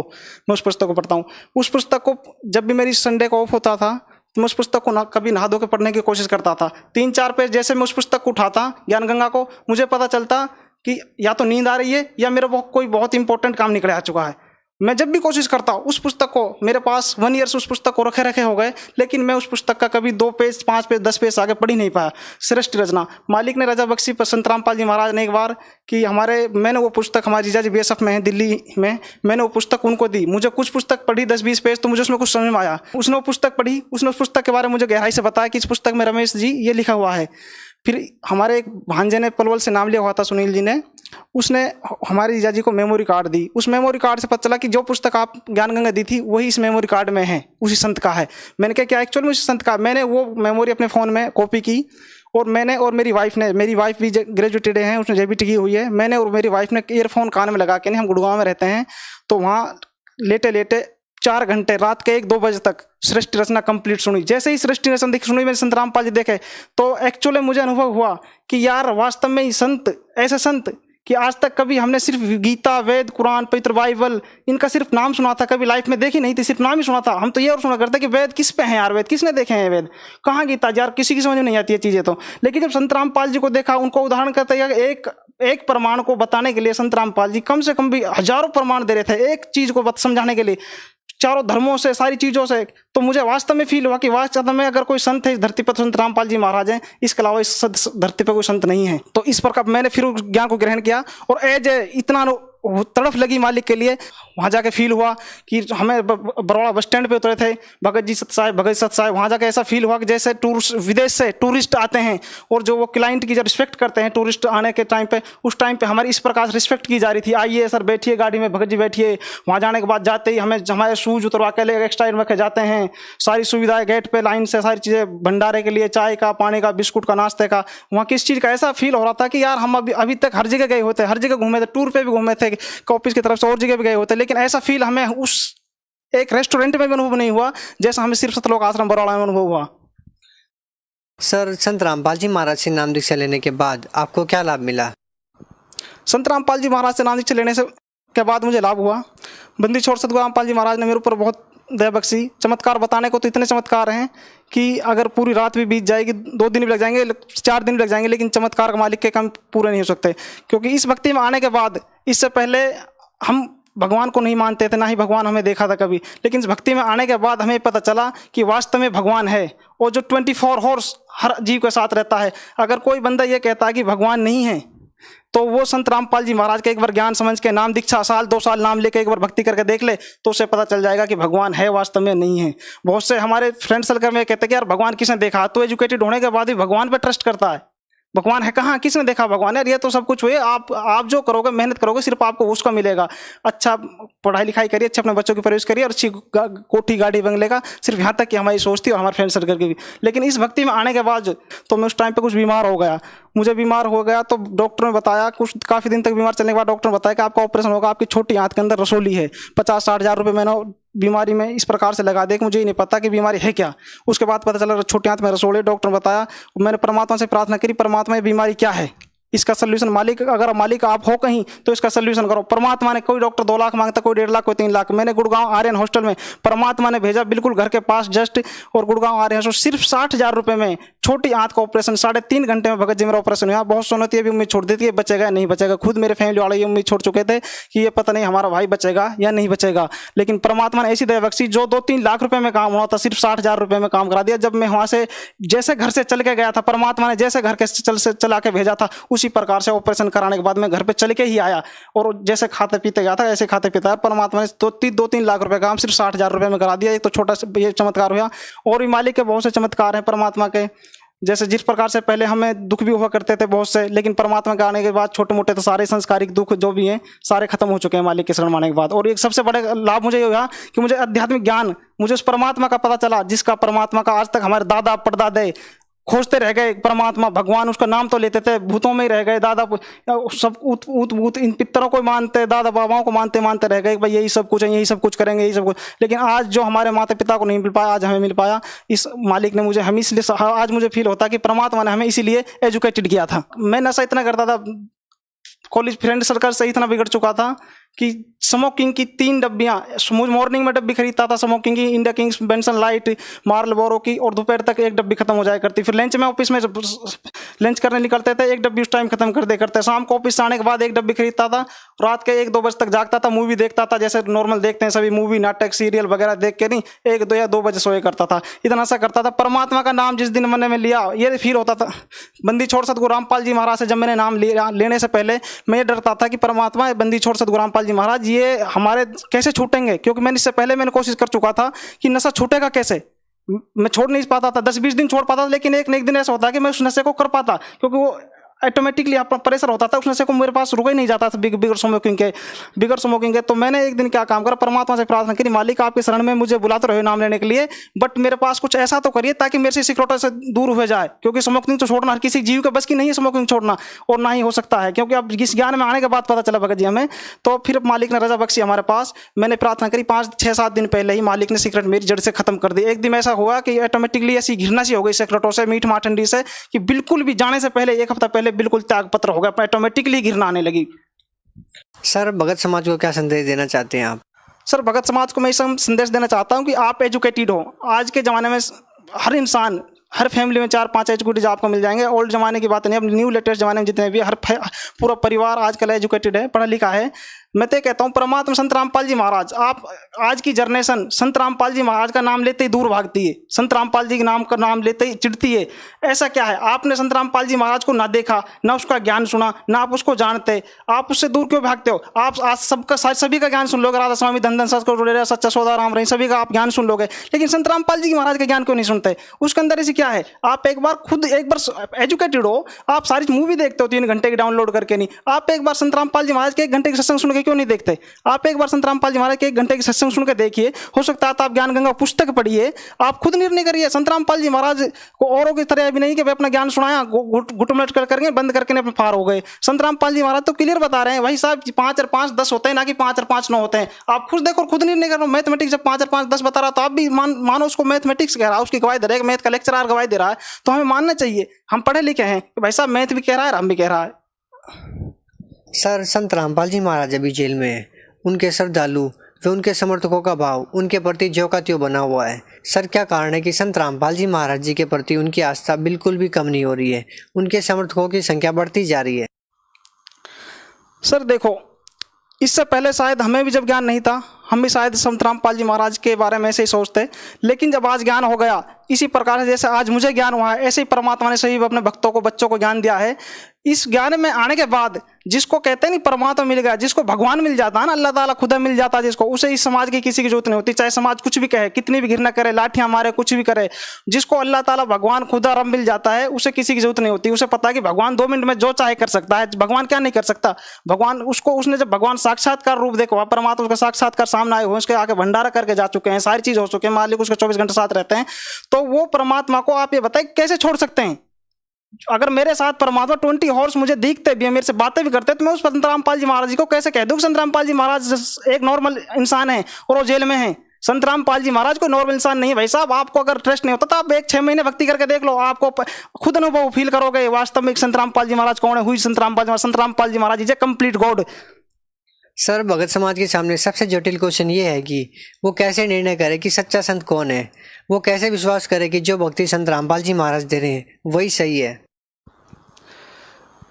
[SPEAKER 4] मैं उस पुस्तक को पढ़ता हूँ। उस पुस्तक को जब भी मेरी संडे को ऑफ होता था तो मैं उस पुस्तक को कभी नहा धो के पढ़ने की कोशिश करता था। 3-4 पेज जैसे मैं उस पुस्तक को उठाता ज्ञान गंगा को, मुझे पता चलता कि या तो नींद आ रही है या मेरा कोई बहुत इंपॉर्टेंट काम निकले आ चुका है। मैं जब भी कोशिश करता हूँ उस पुस्तक को, मेरे पास 1 ईयर से उस पुस्तक को रखे हो गए, लेकिन मैं उस पुस्तक का कभी 2 पेज 5 पेज 10 पेज आगे पढ़ ही नहीं पाया। सृष्टि रचना मालिक ने रजा बख्शी पर संत रामपाल जी महाराज ने एक बार कि मैंने वो पुस्तक, हमारे जीजा जी BSF में है दिल्ली में, मैंने वो पुस्तक उनको दी। मुझे कुछ पुस्तक पढ़ी 10-20 पेज, तो मुझे उसमें कुछ समझ में आया। उसने वो पुस्तक पढ़ी, उसने उस पुस्तक के बारे में मुझे गहराई से बताया कि इस पुस्तक में रमेश जी ये लिखा हुआ है। फिर हमारे एक भांजे ने पलवल से नाम लिया हुआ था, सुनील जी ने, उसने हमारी जीजा जी को मेमोरी कार्ड दी। उस मेमोरी कार्ड से पता चला कि जो पुस्तक आप ज्ञान गंगा दी थी वही इस मेमोरी कार्ड में है, उसी संत का है। मैंने कहा क्या एक्चुअल में उसी संत का? मैंने वो मेमोरी अपने फ़ोन में कॉपी की और मैंने और मेरी वाइफ भी ग्रेजुएटेड है, उसने जेबीटी की हुई है। मैंने और मेरी वाइफ ने ईयरफोन कान में लगा के, नहीं हम गुड़गांव में रहते हैं, तो वहाँ लेटे लेटे 4 घंटे रात के 1-2 बजे तक सृष्टि रचना कंप्लीट सुनी। जैसे ही सृष्टि रचना सुनी मैंने संत रामपाल जी देखे तो एक्चुअली मुझे अनुभव हुआ कि यार वास्तव में ही संत, ऐसे संत कि आज तक कभी हमने सिर्फ गीता, वेद, कुरान, पवित्र बाइबल इनका सिर्फ नाम सुना था, कभी लाइफ में देखी नहीं थी, सिर्फ नाम ही सुना था। हम तो ये और सुना करते कि वेद किस पे हैं यार, वेद किसने देखे हैं, वेद कहाँ, गीता यार किसी की समझ में नहीं आती है चीज़ें तो। लेकिन जब संत रामपाल जी को देखा, उनको उदाहरण करते हैं, एक प्रमाण को बताने के लिए संत रामपाल जी कम से कम भी हजारों प्रमाण दे रहे थे एक चीज़ को समझाने के लिए, चारों धर्मों से, सारी चीज़ों से। तो मुझे वास्तव में फील हुआ कि वास्तव में अगर कोई संत है इस धरती पर तो संत रामपाल जी महाराज हैं, इसके अलावा इस धरती पर कोई संत नहीं है। तो इस प्रकार मैंने फिर ज्ञान को ग्रहण किया और एज इतना तड़फ लगी मालिक के लिए, वहाँ जाके फील हुआ कि हमें बड़ौदा बस स्टैंड पे उतरे थे भगत जी सत साहब, वहाँ जाके ऐसा फील हुआ कि जैसे विदेश से टूरिस्ट आते हैं और जो वो क्लाइंट की जो रिस्पेक्ट करते हैं टूरिस्ट आने के टाइम पे, उस टाइम पे हमारी इस प्रकार से रिस्पेक्ट की जा रही थी। आइए सर बैठिए गाड़ी में, भगत जी बैठिए। वहाँ जाने के बाद जाते ही हमें हमारे शूज उतरवा के ले एक्स्ट्रा रखे जाते हैं, सारी सुविधाएं गेट पे लाइन से, सारी चीज़ें भंडारे के लिए, चाय का, पानी का, बिस्कुट का, नाश्ते का। वहाँ किस चीज़ का ऐसा फील हो रहा था कि यार हम अभी तक हर जगह गए होते, हर जगह घूमे थे, टूर पे भी घूमे थे, ऑफिस की तरफ से और जगह भी गए होते, लेकिन ऐसा फील हमें उस एक रेस्टोरेंट में भी अनुभव नहीं हुआ जैसा हमें सिर्फ सतलोक आश्रम बरौड़ा में अनुभव हुआ।
[SPEAKER 3] सर, संत रामपाल जी महाराज से नाम दीक्षा लेने के बाद आपको क्या लाभ मिला?
[SPEAKER 4] संत रामपाल जी महाराज से नाम दीक्षा लेने के बाद मुझे लाभ हुआ। बंदी छोड़ सतगुरु रामपाल जी महाराज ने मेरे ऊपर बहुत दया बख्शी। चमत्कार बताने को तो इतने चमत्कार हैं कि अगर पूरी रात भी बीत जाएगी, 2 दिन भी लग जाएंगे, 4 दिन भी लग जाएंगे, लेकिन चमत्कार का मालिक के काम पूरे नहीं हो सकते। क्योंकि इस भक्ति में आने के बाद, इससे पहले हम भगवान को नहीं मानते थे, ना ही भगवान हमें देखा था कभी, लेकिन इस भक्ति में आने के बाद हमें पता चला कि वास्तव में भगवान है और जो 24 हॉर्स हर जीव के साथ रहता है। अगर कोई बंदा ये कहता है कि भगवान नहीं है तो वो संत रामपाल जी महाराज के एक बार ज्ञान समझ के नाम दीक्षा 1-2 साल नाम लेके एक बार भक्ति करके देख ले तो उसे पता चल जाएगा कि भगवान है वास्तव में नहीं है। बहुत से हमारे फ्रेंड सर्कल में कहते हैं कि यार भगवान किसने देखा? तो एजुकेटेड होने के बाद भी भगवान पे ट्रस्ट करता है। भगवान है कहाँ, किसने देखा भगवान? यार ये तो सब कुछ हुए, आप जो करोगे, मेहनत करोगे, सिर्फ आपको उसका मिलेगा। अच्छा पढ़ाई लिखाई करिए, अच्छे अपने बच्चों की परवरिश करिए और अच्छी कोठी गाड़ी बंगले का, सिर्फ यहाँ तक कि हमारी सोच थी और हमारे फ्रेंड सर्कल की भी। लेकिन इस भक्ति में आने के बाद तो मैं उस टाइम पे कुछ बीमार हो गया। मुझे बीमार हो गया तो डॉक्टर ने बताया, कुछ काफ़ी दिन तक बीमार चलने के बाद डॉक्टर ने बताया कि आपका ऑपरेशन होगा, आपकी छोटी आंत के अंदर रसोली है, 50-60 हज़ार रुपये मैंने बीमारी में इस प्रकार से लगा दे कि मुझे ही नहीं पता कि बीमारी है क्या। उसके बाद पता चला छोटी आंत में रसोली, डॉक्टर ने बताया। मैंने परमात्मा से प्रार्थना करी, परमात्मा ये बीमारी क्या है, इसका सोल्यूशन मालिक, अगर मालिक आप हो कहीं तो इसका सोल्यूशन करो। परमात्मा ने, कोई डॉक्टर 2 लाख मांगता, कोई 1.5 लाख, कोई 3 लाख। मैंने गुड़गांव आर्यन हॉस्टल में परमात्मा ने भेजा, बिल्कुल घर के पास जस्ट, और गुड़गांव आर्यन हॉस्टल सिर्फ 60 हज़ार रुपये में छोटी आंत का ऑपरेशन 3.5 घंटे में भगत जी मेरा ऑपरेशन हुआ। बहुत सुनती है, भी उम्मीद छोड़ देती है बचेगा नहीं बचेगा। खुद मेरे फैमिली वाले ये उम्मीद छोड़ चुके थे कि ये पता नहीं हमारा भाई बचेगा या नहीं बचेगा, लेकिन परमात्मा ने ऐसी दया बख्शी, जो 2-3 लाख रुपये में काम होना था सिर्फ 60 हज़ार रुपये में काम करा दिया। जब मैं वहाँ से जैसे घर से चल के गया था, परमात्मा ने जैसे घर के चला के भेजा था, उसी प्रकार से ऑपरेशन कराने के बाद मैं घर पे चल के ही आया और जैसे खाते पीते गया था ऐसे खाते पीता है। परमात्मा ने 2-3 लाख रुपए काम सिर्फ 60 हज़ार रुपये में करा दिया। एक तो छोटा ये चमत्कार हुआ, और भी मालिक के बहुत से चमत्कार हैं परमात्मा के। जैसे जिस प्रकार से पहले हमें दुख भी हुआ करते थे बहुत से, लेकिन परमात्मा के आने के बाद छोटे मोटे तो सारे संस्कारिक दुख जो भी हैं सारे खत्म हो चुके हैं मालिक के शरण आने के बाद। और एक सबसे बड़े लाभ मुझे ये हुआ कि मुझे आध्यात्मिक ज्ञान, मुझे उस परमात्मा का पता चला जिसका, परमात्मा का आज तक हमारे दादा परदादे खोजते रह गए। परमात्मा भगवान उसका नाम तो लेते थे, भूतों में ही रह गए। दादा सब भूत इन पितरों को मानते, दादा बाबाओं को मानते रह गए, भाई यही सब कुछ है, यही सब कुछ करेंगे, यही सब कुछ। लेकिन आज जो हमारे माता पिता को नहीं मिल पाया, आज हमें मिल पाया। इस मालिक ने मुझे, हम इसलिए आज मुझे फील होता है कि परमात्मा ने हमें इसीलिए एजुकेटेड किया था। मैं नशा इतना करता था, कॉलेज फ्रेंड सर्कल से इतना बिगड़ चुका था कि स्मोकिंग की 3 डब्बियाँ, मॉर्निंग में डब्बी खरीदता था स्मोकिंग की, India Kings, Benson light, Marlboro की, और दोपहर तक 1 डब्बी खत्म हो जाया करती। फिर लंच में ऑफिस में लंच करने निकलते थे, 1 डब्बी उस टाइम खत्म कर दे करते। शाम को ऑफिस से आने के बाद 1 डब्बी खरीदता था, रात के 1-2 बजे तक जागता था, मूवी देखता था, जैसे नॉर्मल देखते हैं सभी मूवी, नाटक, सीरियल वगैरह देख के नहीं, 1-2 या 2 बजे सोए करता था। इतना सा करता था। परमात्मा का नाम जिस दिन मन में लिया, ये फील होता था। बंदी छोड़ सतगुरु रामपाल जी महाराज से जब मैंने नाम लेने से पहले मैं डरता था कि परमात्मा, बंदी छोड़ सतगुरु रामपाल जी महाराज ये हमारे कैसे छूटेंगे, क्योंकि मैंने इससे पहले कोशिश कर चुका था कि नशा छूटेगा कैसे। मैं छोड़ नहीं पाता था, 10-20 दिन छोड़ पाता था, लेकिन एक न एक दिन ऐसा होता है कि मैं उस नशे को कर पाता, क्योंकि वो ऑटोमेटिकली आप प्रेशर होता था, उसमें से को मेरे पास रुका ही नहीं जाता था बिगर स्मोकिंग के। तो मैंने एक दिन क्या काम करा, परमात्मा से प्रार्थना करी, मालिक आपके शरण में मुझे बुलाते रहे नाम लेने के लिए, बट मेरे पास कुछ ऐसा तो करिए ताकि मेरे से सिगरेटों से दूर हो जाए, क्योंकि स्मोकिंग तो छोड़ना हर किसी जीव के बस की नहीं है, स्मोकिंग छोड़ना, और ना ही हो सकता है, क्योंकि अब इस ज्ञान में आने के बाद पता चला भगत जी हमें। तो फिर मालिक ने रजा बख्शी हमारे पास, मैंने प्रार्थना करी, 5-6-7 दिन पहले ही मालिक ने सिगरेट मेरी जड़ से खत्म कर दी। एक दिन ऐसा हुआ कि ऑटोमेटिकली ऐसी घृणा सी हो गई सिगरेटों से, मीठ माठंडी से, कि बिल्कुल भी जाने से पहले 1 हफ्ता पहले बिल्कुल त्यागपत्र हो गया, ऑटोमेटिकली घृणा आने लगी।
[SPEAKER 3] सर भगत समाज को क्या संदेश देना चाहते हैं आप?
[SPEAKER 4] सर भगत समाज को मैं संदेश देना चाहता हूँ कि आप एजुकेटेड हो। आज के ज़माने में हर इंसान, हर फैमिली में 4-5 एजुकेटेड आपको मिल जाएंगे। ओल्ड ज़माने की बात नहीं, अब न्यू लेटेस्ट ज़माने में जितने भी पूरा परिवार आजकल एजुकेटेड है, पढ़ा लिखा है। मैं तो कहता हूँ परमात्मा संत रामपाल जी महाराज, आप आज की जनरेशन संत रामपाल जी महाराज का नाम लेते ही दूर भागती है, संत रामपाल जी के नाम का नाम लेते ही चिढ़ती है। ऐसा क्या है, आपने संत रामपाल जी महाराज को ना देखा, ना उसका ज्ञान सुना, ना आप उसको जानते, आप उससे दूर क्यों भागते हो? आप आज सभी का ज्ञान सुन लोगे, राधा स्वामी, धन सतगुरु, सच्चा सौदा राम रही, सभी का आप ज्ञान सुन लोगे, लेकिन संत रामपाल जी महाराज का ज्ञान क्यों नहीं सुनते? उसके अंदर ऐसी क्या है? आप एक बार खुद एक बार एजुकेटेड हो, आप सारी मूवी देखते हो 3 घंटे की डाउनलोड करके, नहीं आप एक बार संत रामपाल जी महाराज के 1 घंटे की सत्संग सुन के क्यों नहीं देखते? आप एक बार संत रामपाल जी महाराज के 1 घंटे की सत्संग सुन के देखिए, हो सकता है तो आप ज्ञान गंगा पुस्तक पढ़िए, आप खुद निर्णय करिए। संत रामपाल जी महाराज को औरों की तरह भी नहीं कि वे अपना ज्ञान सुनाया घुटमलट करके बंद करके अपने पार हो गए। संत रामपाल जी महाराज तो क्लियर बता रहे हैं, भाई साहब 5 और 5 10 होते हैं, ना कि 5 और 5 9 होते हैं। आप खुद देखो, खुद निर्णय करो। मैथमेटिक्स जब 5 और 5 10 बता रहा, तो आप भी मानो उसको मैथमेटिक्स कह रहा है, उसकी गवाही दे रहा है, मैथ का लेक्चरर गवाही दे रहा है, तो हमें मानना चाहिए। हम पढ़े लिखे हैं कि भाई साहब मैथ भी कह रहा है, हम भी कह रहा है।
[SPEAKER 3] सर संत रामपाल जी महाराज अभी जेल में है, उनके श्रद्धालु व उनके समर्थकों का भाव उनके प्रति ज्यों का त्यों बना हुआ है। सर क्या कारण है कि संत रामपाल जी महाराज जी के प्रति उनकी आस्था बिल्कुल भी कम नहीं हो रही है, उनके समर्थकों की संख्या बढ़ती जा रही है?
[SPEAKER 4] सर देखो, इससे पहले शायद हमें भी जब ज्ञान नहीं था, हम भी शायद संत रामपाल जी महाराज के बारे में ऐसे ही सोचते, लेकिन जब आज ज्ञान हो गया, इसी प्रकार से जैसे आज मुझे ज्ञान हुआ है, ऐसे ही परमात्मा ने सही अपने भक्तों को, बच्चों को ज्ञान दिया है। इस ज्ञान में आने के बाद जिसको कहते हैं नहीं परमात्मा मिल गया, जिसको भगवान मिल जाता है ना, अल्लाह ताला खुदा मिल जाता है जिसको, उसे इस समाज की किसी की जरूरत नहीं होती। चाहे समाज कुछ भी कहे, कितनी भी घृणा करे, लाठियां मारे, कुछ भी करे, जिसको अल्लाह ताला भगवान खुदा रब मिल जाता है, उसे किसी की जरूरत नहीं होती। उसे पता है कि भगवान 2 मिनट में जो चाहे कर सकता है। भगवान क्या नहीं कर सकता? भगवान उसको, उसने जब भगवान साक्षात्कार रूप देखो, परमात्मा उसका साक्षात्कार सामने आए हुए, उसके आके भंडारा करके जा चुके हैं, सारी चीज हो चुके हैं, मालिक उसके 24 घंटे साथ रहते हैं, तो वो परमात्मा को आप ये बताएं कैसे छोड़ सकते हैं? अगर मेरे साथ परमात्मा 20 हॉर्स मुझे दिखते भी हैं, मेरे से बातें भी करते हैं, तो मैं उस संत रामपाल जी महाराज जी को कैसे कह दूं संत रामपाल जी महाराज एक नॉर्मल इंसान है और वो जेल में है? संत रामपाल जी महाराज कोई नॉर्मल इंसान नहीं है भाई साहब। आपको अगर ट्रस्ट नहीं होता तो आप 1-6 महीने भक्ति करके देख लो, आपको खुद अनुभव फील करोगे वास्तव में संत रामपाल जी महाराज कौन है। हुई Sant Rampal ji Maharaj is a complete God.
[SPEAKER 3] सर भगत समाज के सामने सबसे जटिल क्वेश्चन ये है कि वो कैसे निर्णय करे कि सच्चा संत कौन है, वो कैसे विश्वास करे कि जो भक्ति संत रामपाल जी महाराज दे रहे हैं वही सही है।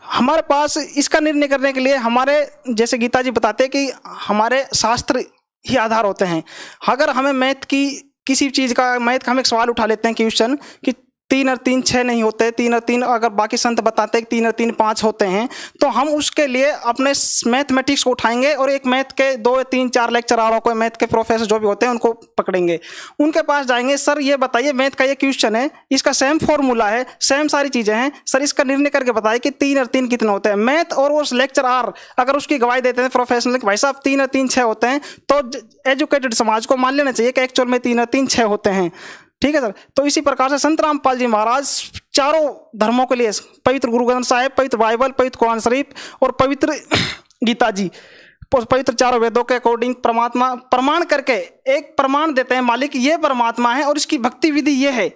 [SPEAKER 4] हमारे पास इसका निर्णय करने के लिए हमारे जैसे गीता जी बताते हैं कि हमारे शास्त्र ही आधार होते हैं। अगर हमें मैथ की किसी चीज़ का, मैथ का हम एक सवाल उठा लेते हैं क्वेश्चन कि 3 और 3 6 नहीं होते, 3 और 3 अगर बाकी संत बताते हैं कि 3 और 3 5 होते हैं, तो हम उसके लिए अपने मैथमेटिक्स को उठाएंगे और एक मैथ के 2 3 4 लेक्चररों को, मैथ के प्रोफेसर जो भी होते हैं उनको पकड़ेंगे, उनके पास जाएंगे, सर ये बताइए मैथ का ये क्वेश्चन है, इसका सेम फॉर्मूला है, सेम सारी चीज़ें हैं, सर इसका निर्णय करके बताइए कि 3 और 3 कितने होते हैं। मैथ और वो लेक्चरर अगर उसकी गवाही देते हैं प्रोफेशनल, भाई साहब 3 और 3 6 होते हैं, तो एजुकेटेड समाज को मान लेना चाहिए कि एक्चुअल में 3 और 3 6 होते हैं। ठीक है सर। तो इसी प्रकार से संत रामपाल जी महाराज चारों धर्मों के लिए, पवित्र गुरु ग्रंथ साहिब, पवित्र बाइबल, पवित्र कुरान शरीफ और पवित्र गीता जी, पवित्र चारों वेदों के अकॉर्डिंग परमात्मा प्रमाण करके एक प्रमाण देते हैं, मालिक ये परमात्मा है और इसकी भक्ति विधि ये है।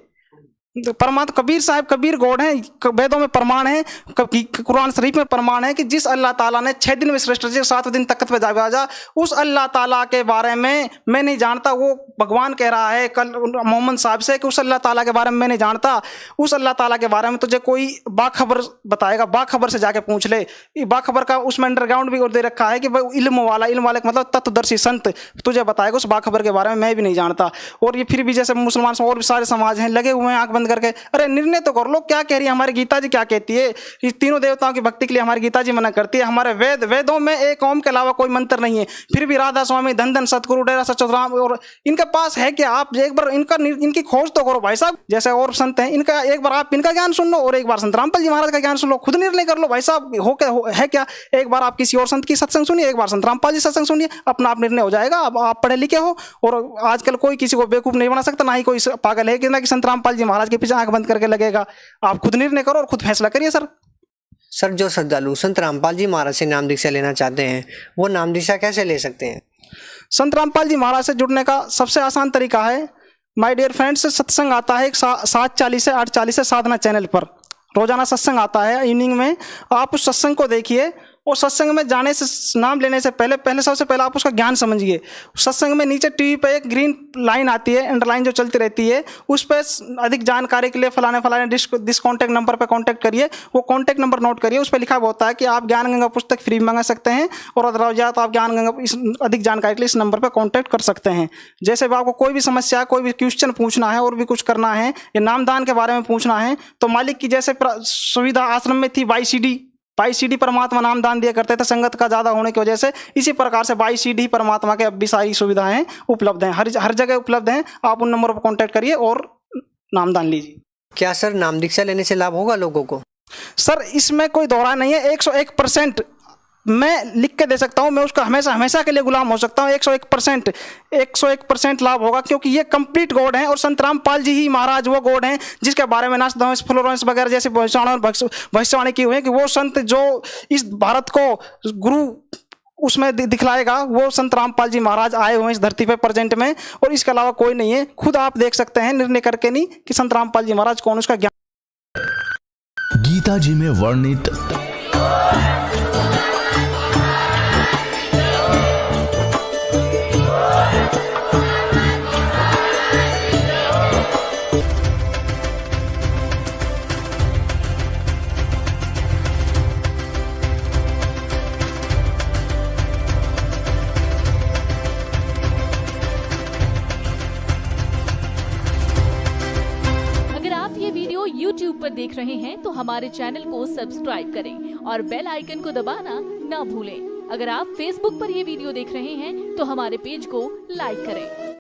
[SPEAKER 4] परमात्मा कबीर साहब, कबीर गॉड है, वेदों में प्रमाण है, कुरान शरीफ में प्रमाण है कि जिस अल्लाह ताला ने 6 दिन में सृष्टि की, 7वें दिन तख्त पे जागा, उस अल्लाह ताला के बारे में मैं नहीं जानता। वो भगवान कह रहा है कल मोहम्मद साहब से कि उस अल्लाह ताला के बारे में मैं नहीं जानता, उस अल्लाह ताला के बारे में तुझे कोई बाखबर बताएगा, बाखबर से जाके पूछ ले। बाखबर का उसमें अंडरग्राउंड भी दे रखा है कि भाई इल्म वाले मतलब तत्वदर्शी संत तुझे बताएगा उस बाखबर के बारे में, मैं भी नहीं जानता। और ये फिर भी जैसे मुसलमान और भी सारे समाज हैं लगे हुए हैं आंख बंद करके, अरे निर्णय तो कर लो, क्या कह रही है हमारी गीता जी, क्या कहती है कि तीनों देवताओं की भक्ति के लिए हमारी गीता जी मना करती है। हमारे वेदों में एक ओम के अलावा कोई मंत्र नहीं है, फिर भी राधा स्वामी, धन धन सतगुरु, डेरा सचोराम, और इनके पास है क्या? आप एक बार इनकी खोज तो करो भाई साहब। जैसे और संत हैं, इनका एक बार आप इनका ज्ञान सुन लो और एक बार संत रामपाल जी महाराज का ज्ञान सुन लो, खुद निर्णय कर लो भाई साहब है क्या। एक बार आप किसी और संत की सत्संग सुनिए, एक बार संत रामपाल जी सत्संग सुनिए, अपना आप निर्णय हो जाएगा। अब आप पढ़े लिखे हो और आजकल कोई किसी को बेवकूफ नहीं बना सकता, ना ही कोई पागल है कि ना कि संत रामपाल जी महाराज के पीछे आंख बंद करके लगेगा। आप खुद निर्णय करो और खुद फैसला करिए सर।
[SPEAKER 3] सर, जो श्रद्धालु संत रामपाल जी महाराज से नाम दीक्षा लेना चाहते हैं वो नाम दीक्षा कैसे ले सकते हैं?
[SPEAKER 4] संत रामपाल जी महाराज से जुड़ने का सबसे आसान तरीका है, माय डियर फ्रेंड्स, सत्संग आता है 7:40 से 8:40 से साधना चैनल पर रोजाना सत्संग आता है इवनिंग में। आप उस सत्संग को देखिए और सत्संग में जाने से, नाम लेने से पहले सबसे पहले आप उसका ज्ञान समझिए। सत्संग में नीचे टीवी पे एक ग्रीन लाइन आती है, अंडरलाइन जो चलती रहती है, उस पर अधिक जानकारी के लिए फलाने दिस कॉन्टैक्ट नंबर पर कॉन्टैक्ट करिए। वो कॉन्टैक्ट नंबर नोट करिए, उस पर लिखा हुआ होता है कि आप ज्ञान गंगा पुस्तक फ्री में मंगा सकते हैं और अदरवाइज या तो आप ज्ञान गंगा अधिक जानकारी के लिए इस नंबर पर कॉन्टैक्ट कर सकते हैं। जैसे भी आपको कोई भी समस्या, कोई भी क्वेश्चन पूछना है और भी कुछ करना है या नामदान के बारे में पूछना है, तो मालिक की जैसे सुविधा आश्रम में थी, बाई सीडी परमात्मा नाम दान दिया करते थे संगत का ज्यादा होने की वजह से, इसी प्रकार से बाई सीडी परमात्मा के अब भी सारी सुविधाएं उपलब्ध हैं, हर जगह उपलब्ध हैं। आप उन नंबर पर कांटेक्ट करिए और नामदान लीजिए।
[SPEAKER 3] क्या सर नाम दीक्षा लेने से लाभ होगा लोगों को?
[SPEAKER 4] सर इसमें कोई दोहरा नहीं है, 101% मैं लिख के दे सकता हूं, मैं उसका हमेशा के लिए गुलाम हो सकता हूं। 101% लाभ होगा, क्योंकि ये कंप्लीट गॉड हैं और संत रामपाल जी ही महाराज वो गॉड हैं जिसके बारे में नास्दांस फ्लोरेंस वगैरह जैसे भविष्यवाणी की हुई है कि वो संत जो इस भारत को गुरु उसमें दिखलाएगा, वो संत रामपाल जी महाराज आए हुए हैं इस धरती पे प्रेजेंट में, और इसके अलावा कोई नहीं है। खुद आप देख सकते हैं निर्णय करके नहीं कि संत रामपाल जी महाराज कौन, उसका ज्ञान।
[SPEAKER 1] गीता जी में वर्णित
[SPEAKER 5] YouTube पर देख रहे हैं तो हमारे चैनल को सब्सक्राइब करें और बेल आइकन को दबाना ना भूलें। अगर आप Facebook पर ये वीडियो देख रहे हैं तो हमारे पेज को लाइक करें।